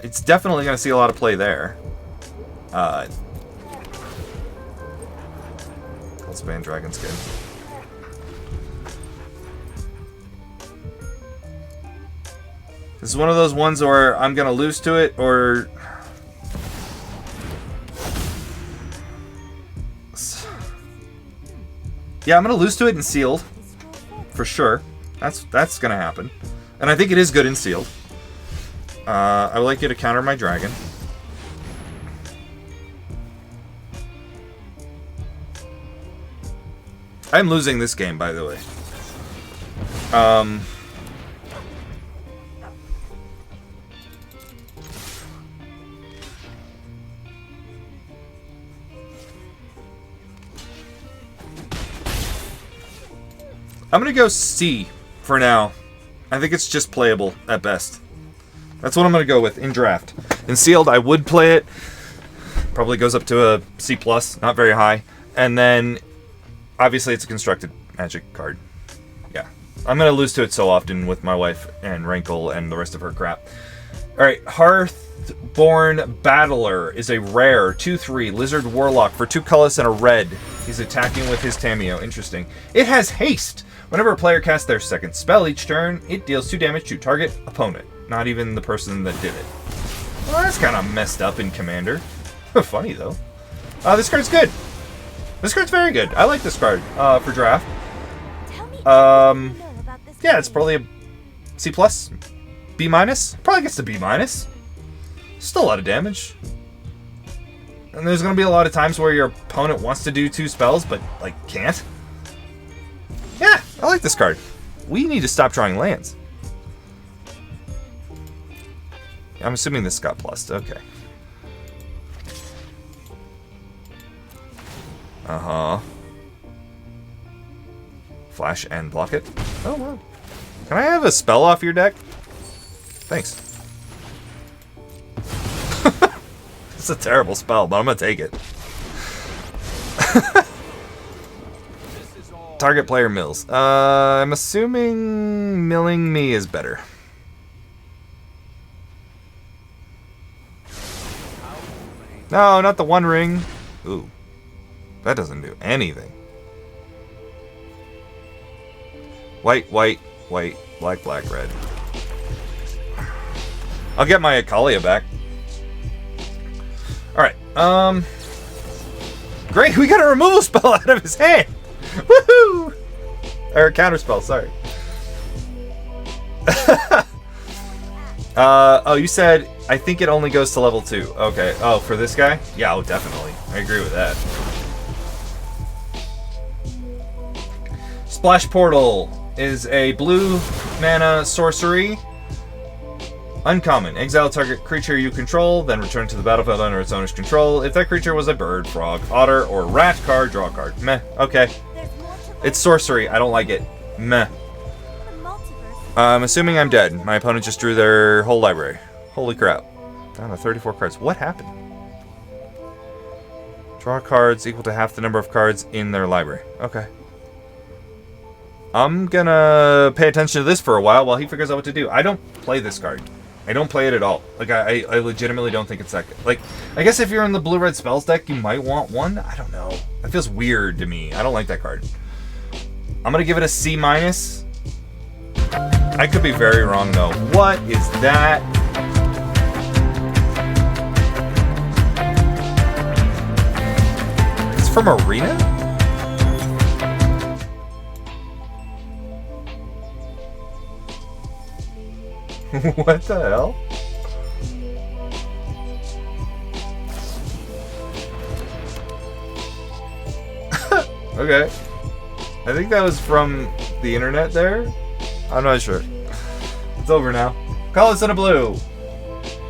It's definitely going to see a lot of play there. Band Dragon's good. This is one of those ones where I'm gonna lose to it, or yeah, I'm gonna lose to it in sealed for sure. That's gonna happen, and I think it is good in sealed. I would like you to counter my dragon. I'm losing this game, by the way. I'm gonna go C for now. I think it's just playable at best. That's what I'm gonna go with in draft. In sealed, I would play it. Probably goes up to a C+, not very high. And then... obviously, it's a constructed magic card. Yeah. I'm going to lose to it so often with my wife and Rankle and the rest of her crap. Alright, Hearthborn Battler is a rare 2/3 Lizard Warlock for 2 colors and a red. He's attacking with his Tameo. Interesting. It has haste. Whenever a player casts their second spell each turn, it deals 2 damage to target opponent. Not even the person that did it. Well, that's kind of messed up in Commander. Funny, though. This card's good. This card's very good. I like this card for draft. Yeah, it's probably a C+, B-. Probably gets to B-. Still a lot of damage. And there's going to be a lot of times where your opponent wants to do 2 spells, but, like, can't. Yeah, I like this card. We need to stop drawing lands. I'm assuming this got plussed. Okay. Uh-huh. Flash and block it. Oh, wow. Can I have a spell off your deck? Thanks. It's a terrible spell, but I'm gonna take it. Target player mills. I'm assuming milling me is better. No, not the one ring. Ooh. That doesn't do anything. White, white, white, black, black, red. I'll get my Kaalia back. Alright, great, we got a removal spell out of his hand! Woohoo! Or a counter spell, sorry. Oh, you said, I think it only goes to level 2. Okay, oh, for this guy? Yeah, oh, definitely. I agree with that. Splash Portal is a blue mana sorcery. Uncommon. Exile target creature you control, then return to the battlefield under its owner's control. If that creature was a bird, frog, otter, or rat card, draw a card. Meh. Okay. It's sorcery. I don't like it. Meh. I'm assuming I'm dead. My opponent just drew their whole library. Holy crap. Down to 34 cards. What happened? Draw cards equal to half the number of cards in their library. Okay. I'm gonna pay attention to this for a while he figures out what to do. I don't play this card. I don't play it at all. Like, I legitimately don't think it's that good. Like, I guess if you're in the blue-red spells deck, you might want one. I don't know. That feels weird to me. I don't like that card. I'm gonna give it a C-. I could be very wrong, though. What is that? It's from Arena? What the hell? Okay. I think that was from the internet there. I'm not sure. It's over now. Call us in a blue.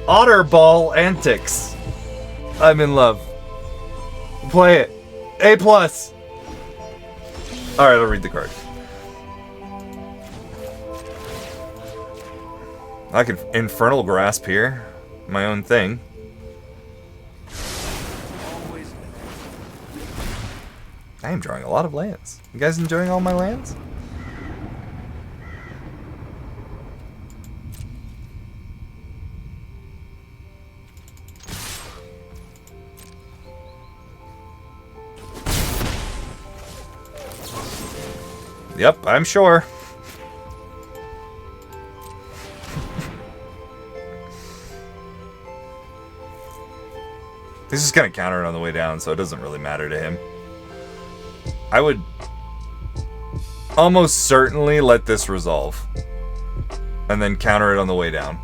Otter Ball Antics. I'm in love. Play it. A+. Alright, I'll read the card. I can Infernal Grasp here. My own thing. I am drawing a lot of lands. You guys enjoying all my lands? Yep, I'm sure. He's just gonna counter it on the way down, so it doesn't really matter to him. I would almost certainly let this resolve. And then counter it on the way down.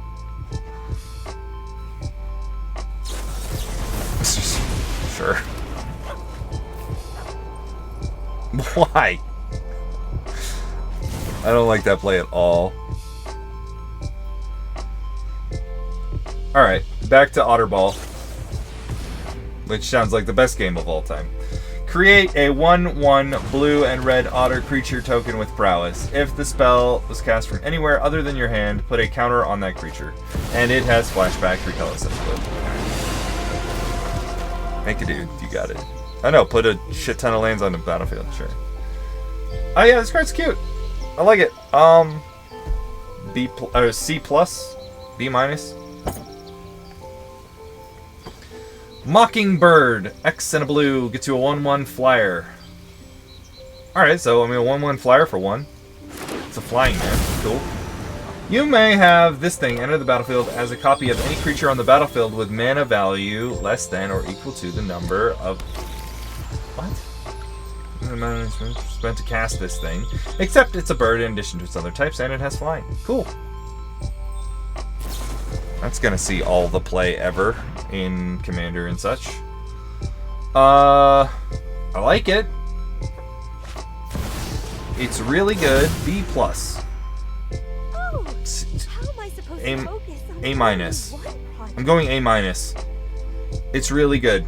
Sure. Why? I don't like that play at all. Alright, back to Otterball. Which sounds like the best game of all time. Create a 1/1 blue and red otter creature token with prowess. If the spell was cast from anywhere other than your hand, put a counter on that creature. And it has flashback, 3 colors of blue. Make it, dude. You got it. I know, put a shit ton of lands on the battlefield, sure. Oh yeah, this card's cute. I like it. C+, B-. Mockingbird, X and a blue, gets you a 1/1 flyer. Alright, so I mean a 1/1 flyer for 1. It's a flying man, cool. You may have this thing enter the battlefield as a copy of any creature on the battlefield with mana value less than or equal to the number of... What? The amount of time spent to cast this thing. Except it's a bird in addition to its other types and it has flying. Cool. That's gonna see all the play ever in Commander and such. I like it. It's really good. B+. Oh, how am I supposed to focus on A-. one project? I'm going A-. It's really good.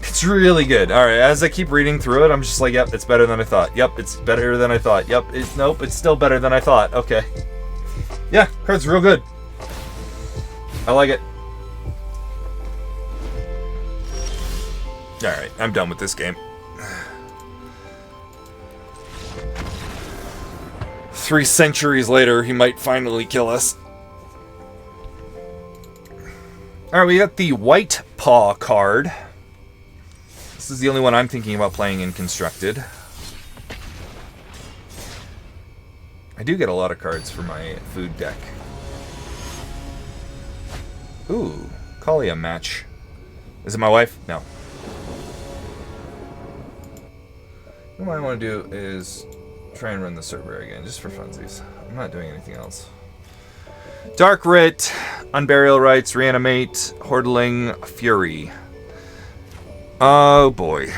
It's It's really good. All right, as I keep reading through it, I'm just like, yep, it's better than I thought. Yep, it's better than I thought. Yep, nope, it's still better than I thought. Okay. Yeah, card's real good. I like it. All right, I'm done with this game. 3 centuries later, he might finally kill us. Alright, we got the White Paw card. This is the only one I'm thinking about playing in Constructed. I do get a lot of cards for my food deck. Ooh, Kaalia match. Is it my wife? No. What I want to do is try and run the server again, just for funsies. I'm not doing anything else. Dark Writ, Unburial Rites, Reanimate, Hordling, Fury. Oh boy.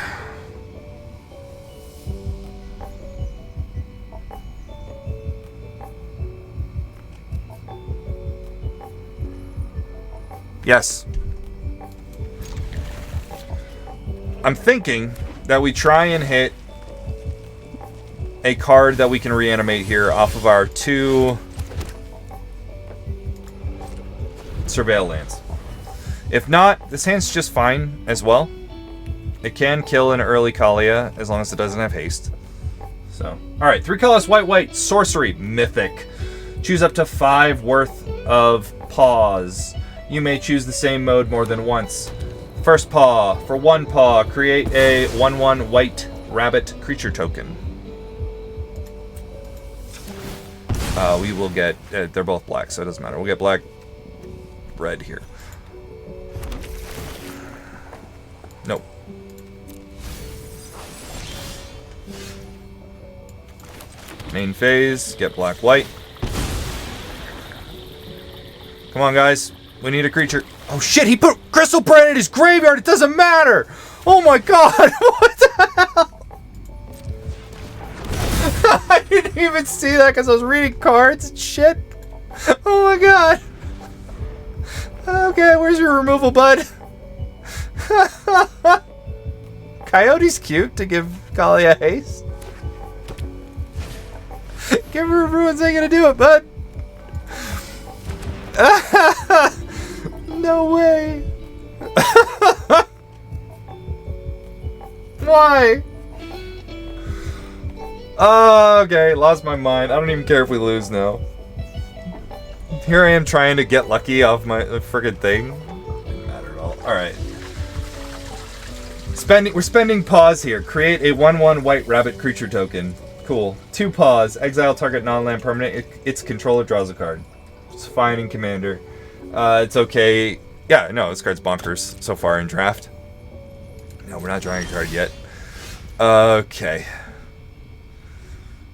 Yes. I'm thinking that we try and hit a card that we can reanimate here off of our 2 Surveil lands. If not, this hand's just fine as well. It can kill an early Kaalia as long as it doesn't have haste. So, alright, 3 colors, white, sorcery, mythic. Choose up to 5 worth of paws. You may choose the same mode more than once. First paw. For 1 paw, create a 1/1 white rabbit creature token. We will get... they're both black, so it doesn't matter. We'll get black, red here. Nope. Main phase, get black, white. Come on, guys. We need a creature. Oh, shit, he put Crystal Brand in his graveyard. It doesn't matter. Oh, my God. What the hell? I didn't even see that because I was reading cards and shit. Oh, my God. Okay, where's your removal, bud? Coyote's cute to give Kaalia haste. Give her ruins ain't gonna do it, bud. No way. Why? Okay, lost my mind. I don't even care if we lose now. Here I am trying to get lucky off my friggin' thing. Didn't matter at all. Alright. We're spending paws here. Create a 1/1 white rabbit creature token. Cool. 2 paws. Exile target non-land permanent. Its controller draws a card. It's fine in Commander. It's okay. Yeah, no, this card's bonkers so far in draft. No, we're not drawing a card yet. Okay.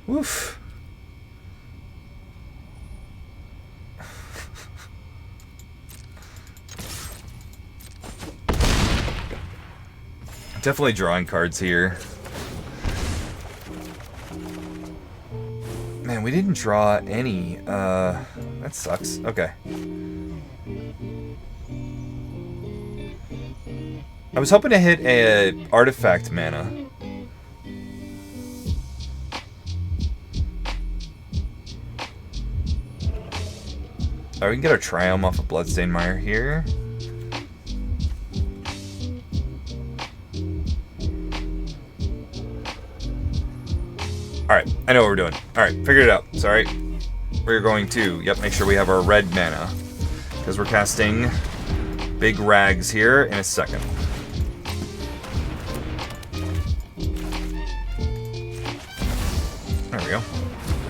Woof. Definitely drawing cards here. Man, we didn't draw any. That sucks. Okay. I was hoping to hit a artifact mana. Alright, we can get our Triumph off of Bloodstained Mire here. Alright, I know what we're doing. Alright, figured it out. Sorry. We're going to, make sure we have our red mana. Because we're casting big rags here in a second. There we go.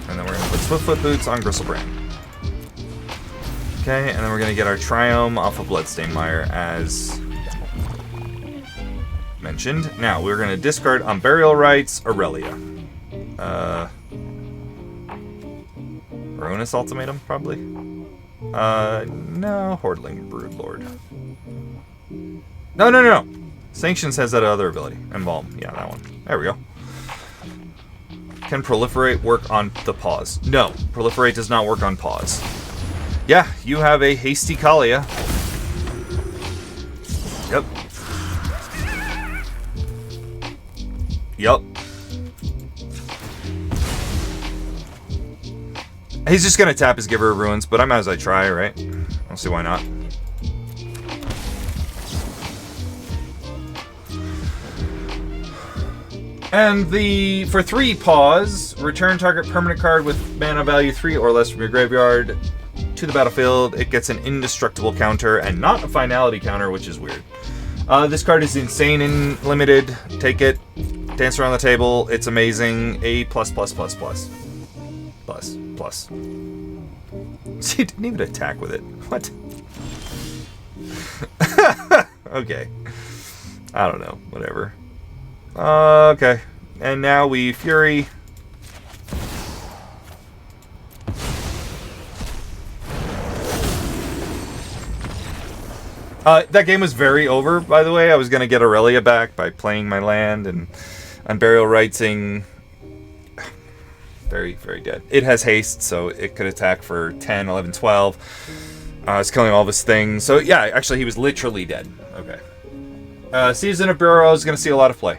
And then we're going to put Swiftfoot Boots on Gristlebrand. Okay, and then we're going to get our Triumph off of Bloodstained Mire as mentioned. Now, we're going to discard on Burial Rites, Aurelia. Ruinous Ultimatum, probably? No, Hordling Broodlord. No. Sanctions has that other ability. Embalm, yeah, that one. There we go. Can Proliferate work on the paws? No, Proliferate does not work on paws. Yeah, you have a hasty Kaalia. Yep. Yup. He's just gonna tap his Giver of Ruins, but I might as well try, right? I'll see why not. And for 3 pause, return target permanent card with mana value 3 or less from your graveyard to the battlefield. It gets an indestructible counter and not a finality counter, which is weird. This card is insane in limited. Take it. Dance around the table. It's amazing. A plus plus plus plus. Plus plus. He didn't even attack with it. What? Okay. I don't know. Whatever. Okay. And now we Fury. That game was very over, by the way. I was going to get Aurelia back by playing my land and Unburial Rightsing. Very, very dead. It has haste, so it could attack for 10, 11, 12. It's killing all of his things. So, yeah, actually, he was literally dead. Okay. Season of Bloomburrow is going to see a lot of play.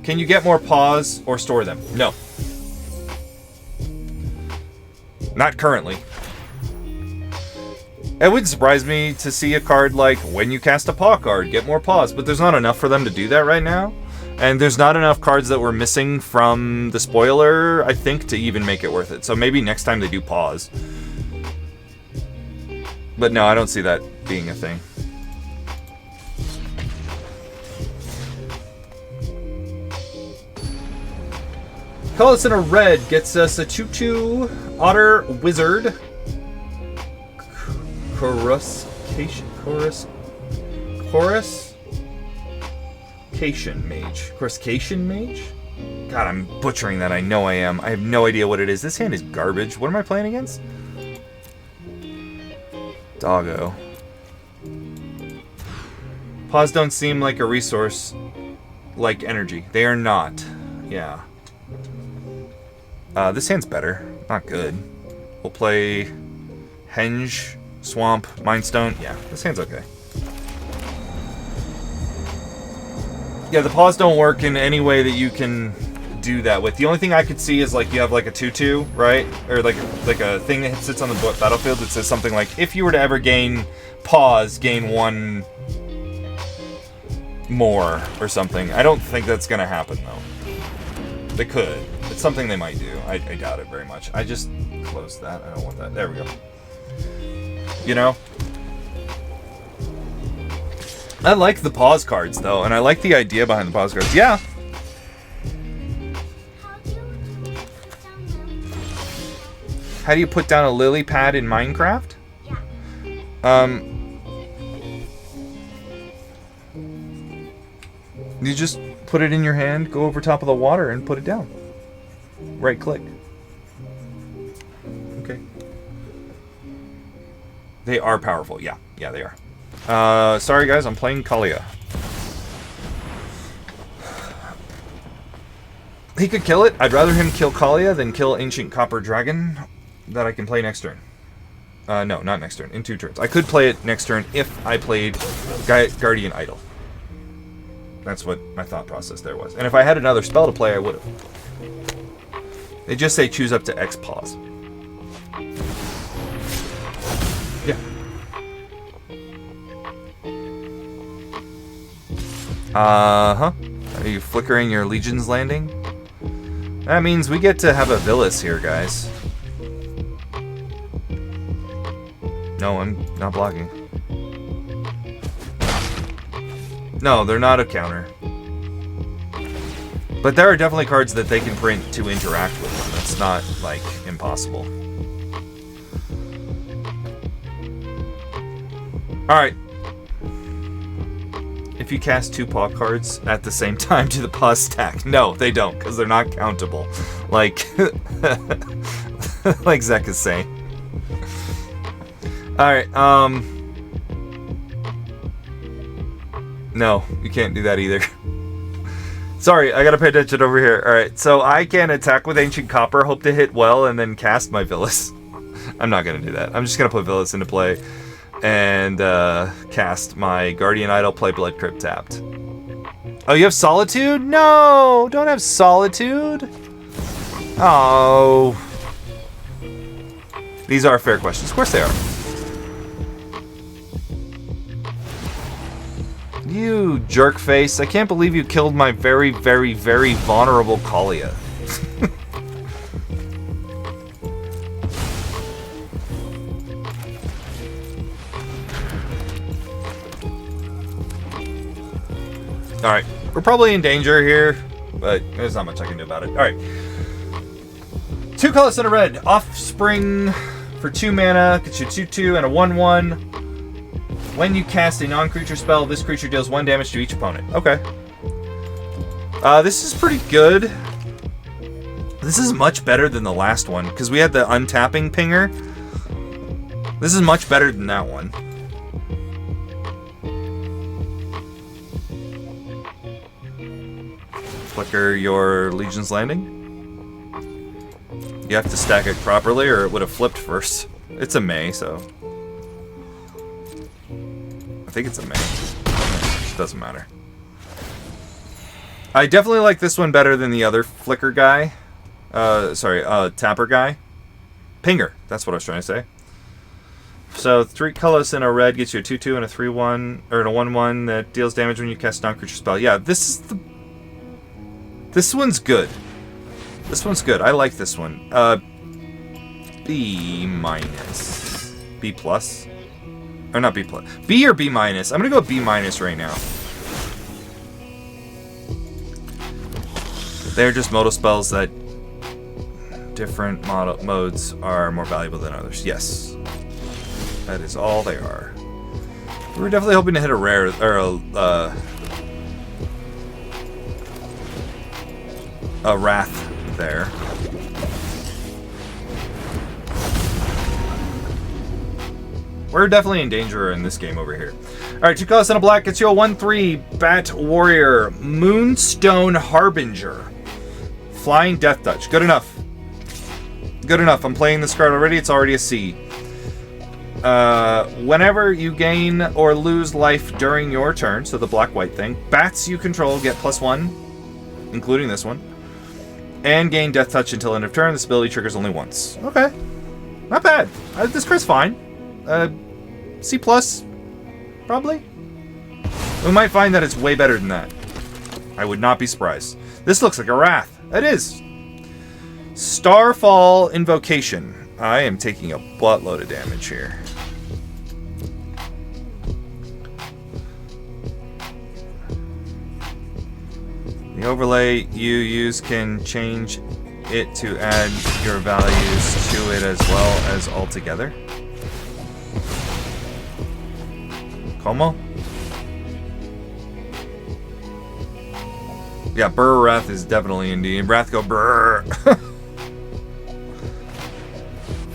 Can you get more pause or store them? No. Not currently. It would surprise me to see a card like, when you cast a paw card, get more pause. But there's not enough for them to do that right now. And there's not enough cards that were missing from the spoiler, I think, to even make it worth it. So maybe next time they do pause. But no, I don't see that being a thing. Call us in a red gets us a 2/2 Otter Wizard. Coruscation Mage. Coruscation Mage? God, I'm butchering that. I know I am. I have no idea what it is. This hand is garbage. What am I playing against? Doggo. Paws don't seem like a resource like energy. They are not. Yeah. This hand's better. Not good. We'll play Henge, Swamp, Mindstone. Yeah, this hand's okay. Yeah, the paws don't work in any way that you can do that with. The only thing I could see is like you have like a 2/2, right? Or like a thing that sits on the battlefield that says something like, if you were to ever gain paws, gain 1 more or something. I don't think that's gonna happen though. They could. It's something they might do. I doubt it very much. I just closed that. I don't want that. There we go. You know? I like the pause cards, though, and I like the idea behind the pause cards. Yeah. How do you put down a lily pad in Minecraft? You just put it in your hand, go over top of the water, and put it down. Right click. Okay. They are powerful. Yeah. Yeah, they are. Sorry guys, I'm playing Kaalia. He could kill it. I'd rather him kill Kaalia than kill Ancient Copper Dragon that I can play next turn. No, not next turn. In 2 turns. I could play it next turn if I played Guardian Idol. That's what my thought process there was. And if I had another spell to play, I would have. They just say choose up to X pause. Yeah. Uh-huh. Are you flickering your Legion's Landing? That means we get to have a Villas here, guys. No, I'm not blocking. No, they're not a counter. But there are definitely cards that they can print to interact with them. That's not, like, impossible. Alright. If you cast 2 paw cards at the same time, do the paws stack? No, they don't, because they're not countable. Like, like Zek is saying. Alright, no, you can't do that either. Sorry, I gotta pay attention over here. Alright, so I can attack with Ancient Copper, hope to hit well, and then cast my Villas. I'm not gonna do that. I'm just gonna put Villas into play and cast my Guardian Idol, play Blood Crypt tapped. Oh, you have solitude? No, don't have solitude. Oh. These are fair questions. Of course they are. You jerk face. I can't believe you killed my very, very, very vulnerable Kaalia. Alright, we're probably in danger here, but there's not much I can do about it. Alright. 2 colors and a red. Offspring for 2 mana. Gets you 2/2 and a 1/1. When you cast a non-creature spell, this creature deals 1 damage to each opponent. Okay. This is pretty good. This is much better than the last one, because we had the untapping pinger. This is much better than that one. Flicker your Legion's Landing. You have to stack it properly or it would have flipped first. It's a May, so... I think it's a May. It doesn't matter. I definitely like this one better than the other Flicker guy. Tapper guy. Pinger, that's what I was trying to say. So 3 colors and a red gets you a 2/2 and a 3/1, or a 1/1 that deals damage when you cast non-creature spell. Yeah, this one's good. This one's good. I like this one. B minus. B plus. Or not B plus. B or B minus. I'm gonna go B minus right now. They're just modal spells that different modes are more valuable than others. Yes. That is all they are. We were definitely hoping to hit a rare, or a Wrath there. We're definitely in danger in this game over here. Alright, 2 colors and a black gets you a 1/3 Bat Warrior. Moonstone Harbinger. Flying Death Touch. Good enough. Good enough. I'm playing this card already. It's already a C. Whenever you gain or lose life during your turn, so the black-white thing, bats you control get +1, including this one, and gain Death Touch until end of turn. This ability triggers only once. Okay. Not bad. This card's fine. C+, probably. We might find that it's way better than that. I would not be surprised. This looks like a Wrath. It is. Starfall Invocation. I am taking a buttload of damage here. The overlay you use can change it to add your values to it as well as altogether. Como? Yeah, BRRRRRRRR is definitely indeed. Wrath go brrr.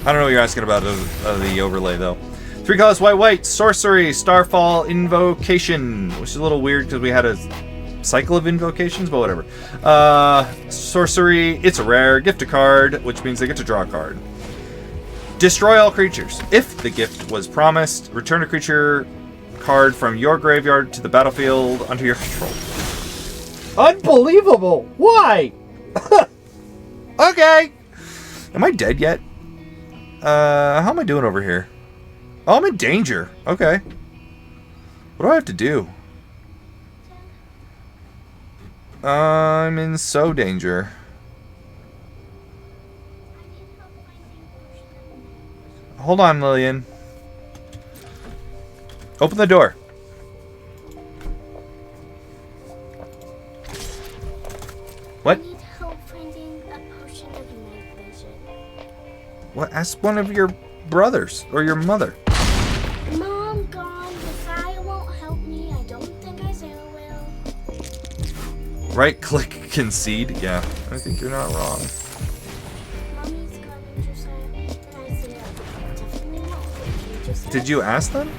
I don't know what you're asking about the overlay, though. 3 colors, white, white. Sorcery, Starfall Invocation. Which is a little weird because we had a cycle of invocations, but whatever. Sorcery, it's a rare. Gift a card, which means they get to draw a card. Destroy all creatures. If the gift was promised, return a creature card from your graveyard to the battlefield under your control. Unbelievable! Why? Okay. Am I dead yet? How am I doing over here? Oh, I'm in danger. Okay. What do I have to do? I'm in so danger. Hold on, Lillian. Open the door. What? I need help finding a potion of night vision. What? Ask one of your brothers or your mother. Mom gone. Messiah won't help me. I don't think Isaiah will. Right click concede. Yeah, I think you're not wrong. Mommy's gone and Josiah and Isaiah definitely won't. Josiah, Did you ask them?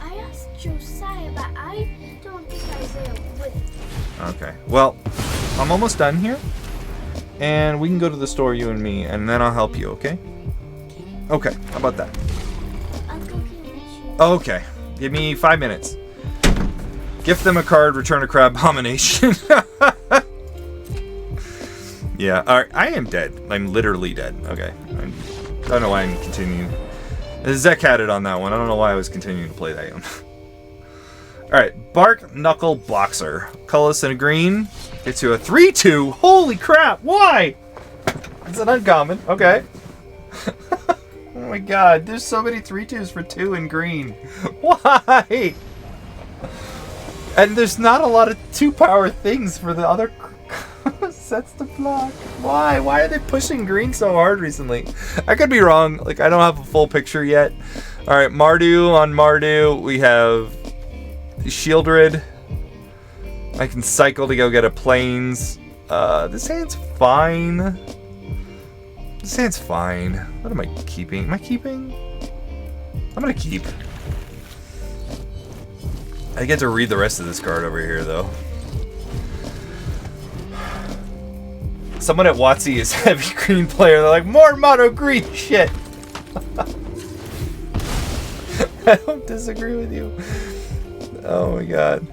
I asked Josiah, but I don't think Isaiah will. Okay. Well, I'm almost done here. And we can go to the store, you and me, and then I'll help you, okay? Okay, how about that? Uncle can reach you. Okay. Give me 5 minutes. Gift them a card, return a crab abomination. Yeah, alright, I am dead. I'm literally dead. Okay. I don't know why I'm continuing. Zek had it on that one. I don't know why I was continuing to play that one. Alright, Bark Knuckle Boxer. Colorless and a green. Gets you a 3-2. Holy crap, why? It's an uncommon. Okay. Oh my god, there's so many 3-2s for 2 in green. Why? And there's not a lot of 2-power things for the other sets to block. Why? Why are they pushing green so hard recently? I could be wrong. Like, I don't have a full picture yet. Alright, Mardu on Mardu. We have Shieldred. I can cycle to go get a Plains. This hand's fine. This hand's fine. What am I keeping? Am I keeping? I'm gonna keep. I get to read the rest of this card over here, though. Someone at WotC is a heavy green player. They're like, more mono green shit. I don't disagree with you. Oh my god.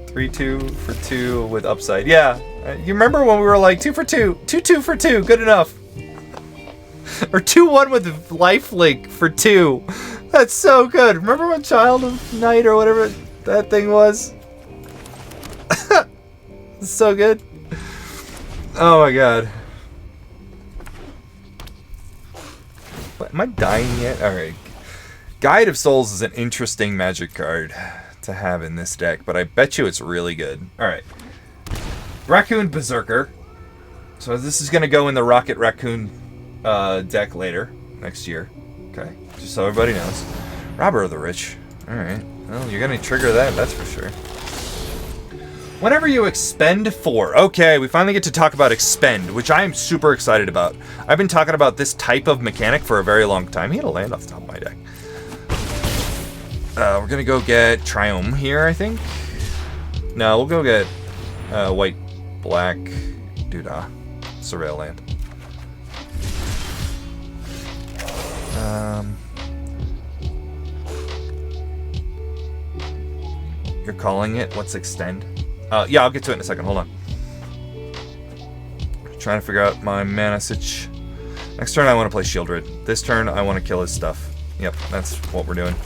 3-2 for 2 with upside. Yeah. You remember when we were like 2 for 2? 2-2 for 2. Good enough. Or 2-1 with lifelink for 2. That's so good. Remember when Child of Night or whatever that thing was? It's so good. Oh my god. What, am I dying yet? Alright. Guide of Souls is an interesting magic card to have in this deck, but I bet you it's really good. Alright. Raccoon Berserker. So this is going to go in the Rocket Raccoon deck later, next year. Okay, just so everybody knows. Robber of the Rich. Alright. Well, you're going to trigger that, that's for sure. Whenever you expend 4. Okay, we finally get to talk about expend, which I am super excited about. I've been talking about this type of mechanic for a very long time. He had a land off the top of my deck. We're going to go get Triome here, I think. No, we'll go get white, black, doodah. Surveil land. You're calling it? What's extend? Yeah, I'll get to it in a second. Hold on. Trying to figure out my mana sitch. Next turn, I want to play Shieldred. This turn, I want to kill his stuff. Yep, that's what we're doing.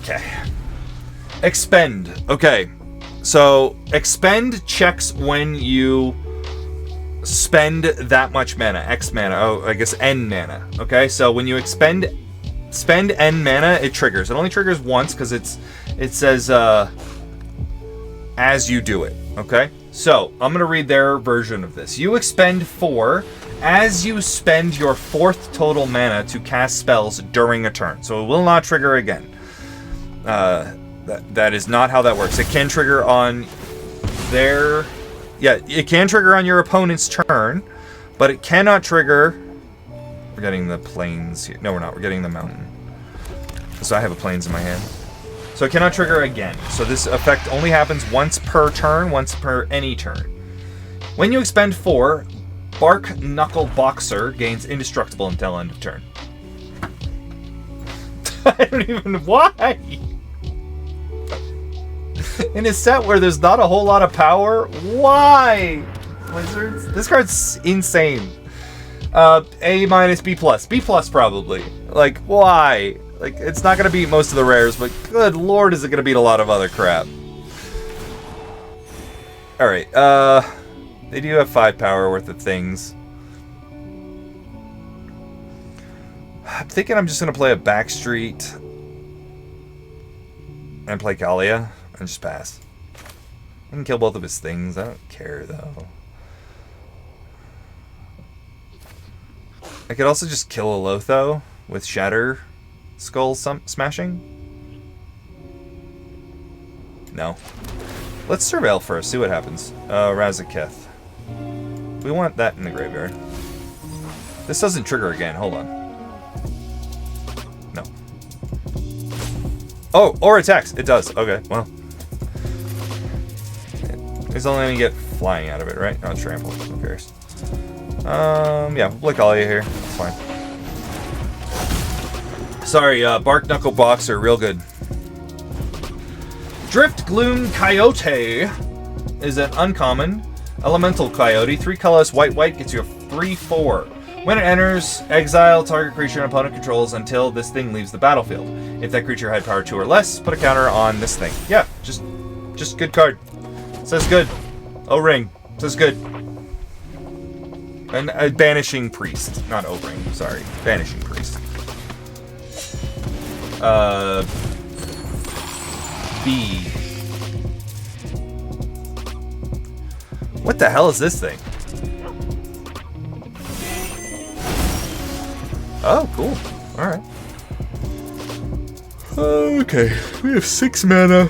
Okay. Expend. Okay. So, expend checks when you spend that much mana. X mana. Oh, I guess N mana. Okay, so when you spend N mana, it triggers. It only triggers once because it says as you do it. Okay, so I'm gonna read their version of this. You expend 4 as you spend your 4th total mana to cast spells during a turn. So it will not trigger again. That is not how that works. It can trigger on their... Yeah, it can trigger on your opponent's turn, but it cannot trigger... We're getting the plains here. No, we're not. We're getting the mountain. So I have a plains in my hand. So it cannot trigger again. So this effect only happens once per turn, once per any turn. When you expend 4, Bark Knuckle Boxer gains indestructible until end of turn. I don't even... Why? In a set where there's not a whole lot of power? Why? Wizards? This card's insane. A minus, B plus. B plus probably. Like, why? Like, it's not gonna beat most of the rares, but good lord is it gonna beat a lot of other crap. Alright, they do have 5 power worth of things. I'm thinking I'm just gonna play a Backstreet and play Kaalia and just pass. I can kill both of his things. I don't care though. I could also just kill a Lotho with Shatter Skull smashing. No. Let's surveil first, see what happens. Razaketh. We want that in the graveyard. This doesn't trigger again, hold on. No. Oh, or attacks. It does. Okay, well. It's only gonna get flying out of it, right? Oh, trample. Who cares? Yeah, we'll play Kaalia here. It's fine. Sorry, Bark Knuckle Boxer, real good. Drift Gloom Coyote is an uncommon elemental coyote. 3 colors, white, gets you a 3/4. When it enters, exile target creature an opponent controls until this thing leaves the battlefield. If that creature had power 2 or less, put a counter on this thing. Yeah, just good card. Says good. O-ring. Says good. And a Banishing Priest. Not O-ring, sorry. Banishing Priest. B. What the hell is this thing? Oh, cool. Alright. Okay, we have 6 mana.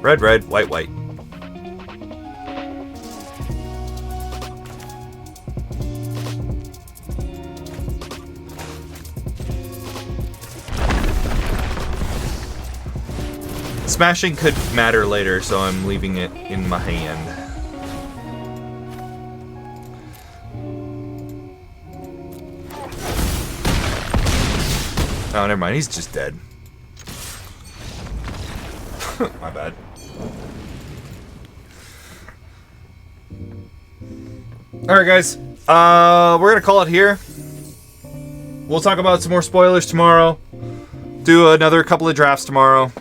Red, white. Smashing could matter later, so I'm leaving it in my hand. Oh, never mind. He's just dead. My bad. Alright, guys. We're gonna call it here. We'll talk about some more spoilers tomorrow. Do another couple of drafts tomorrow.